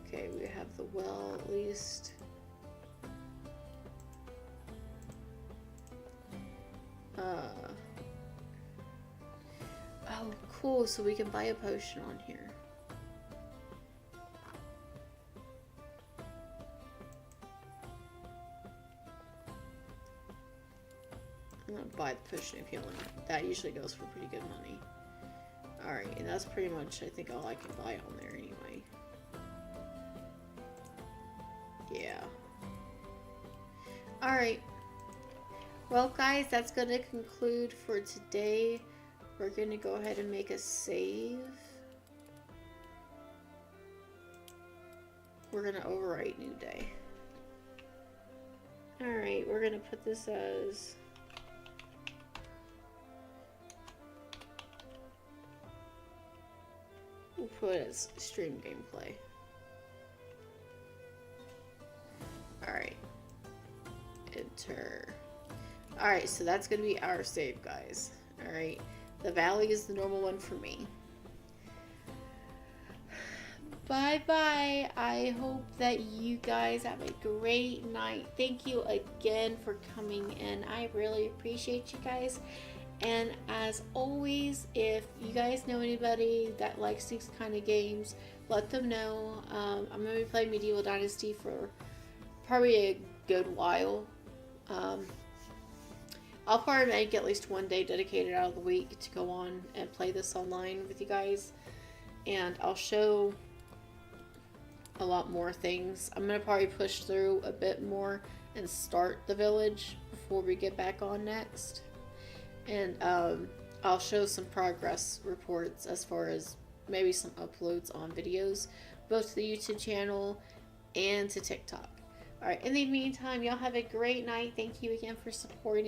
Okay, we have the well at least. Oh, cool. So we can buy a potion on here. I'm gonna buy the potion of healing. That usually goes for pretty good money. Alright, and that's pretty much, I think, all I can buy on there anyway. Yeah. Alright. Well, guys, that's gonna conclude for today. We're gonna go ahead and make a save. We're gonna overwrite new day. Alright, we're gonna put this as... We'll put it as stream gameplay. Alright. Enter. Alright, so that's gonna be our save, guys. Alright. The valley is the normal one for me. Bye-bye. I hope that you guys have a great night. Thank you again for coming in. I really appreciate you guys. And as always, if you guys know anybody that likes these kind of games, let them know. I'm going to be playing Medieval Dynasty for probably a good while. I'll probably make at least one day dedicated out of the week to go on and play this online with you guys. And I'll show a lot more things. I'm going to probably push through a bit more and start the village before we get back on next. And I'll show some progress reports as far as maybe some uploads on videos, both to the YouTube channel and to TikTok. Alright, in the meantime, y'all have a great night. Thank you again for supporting.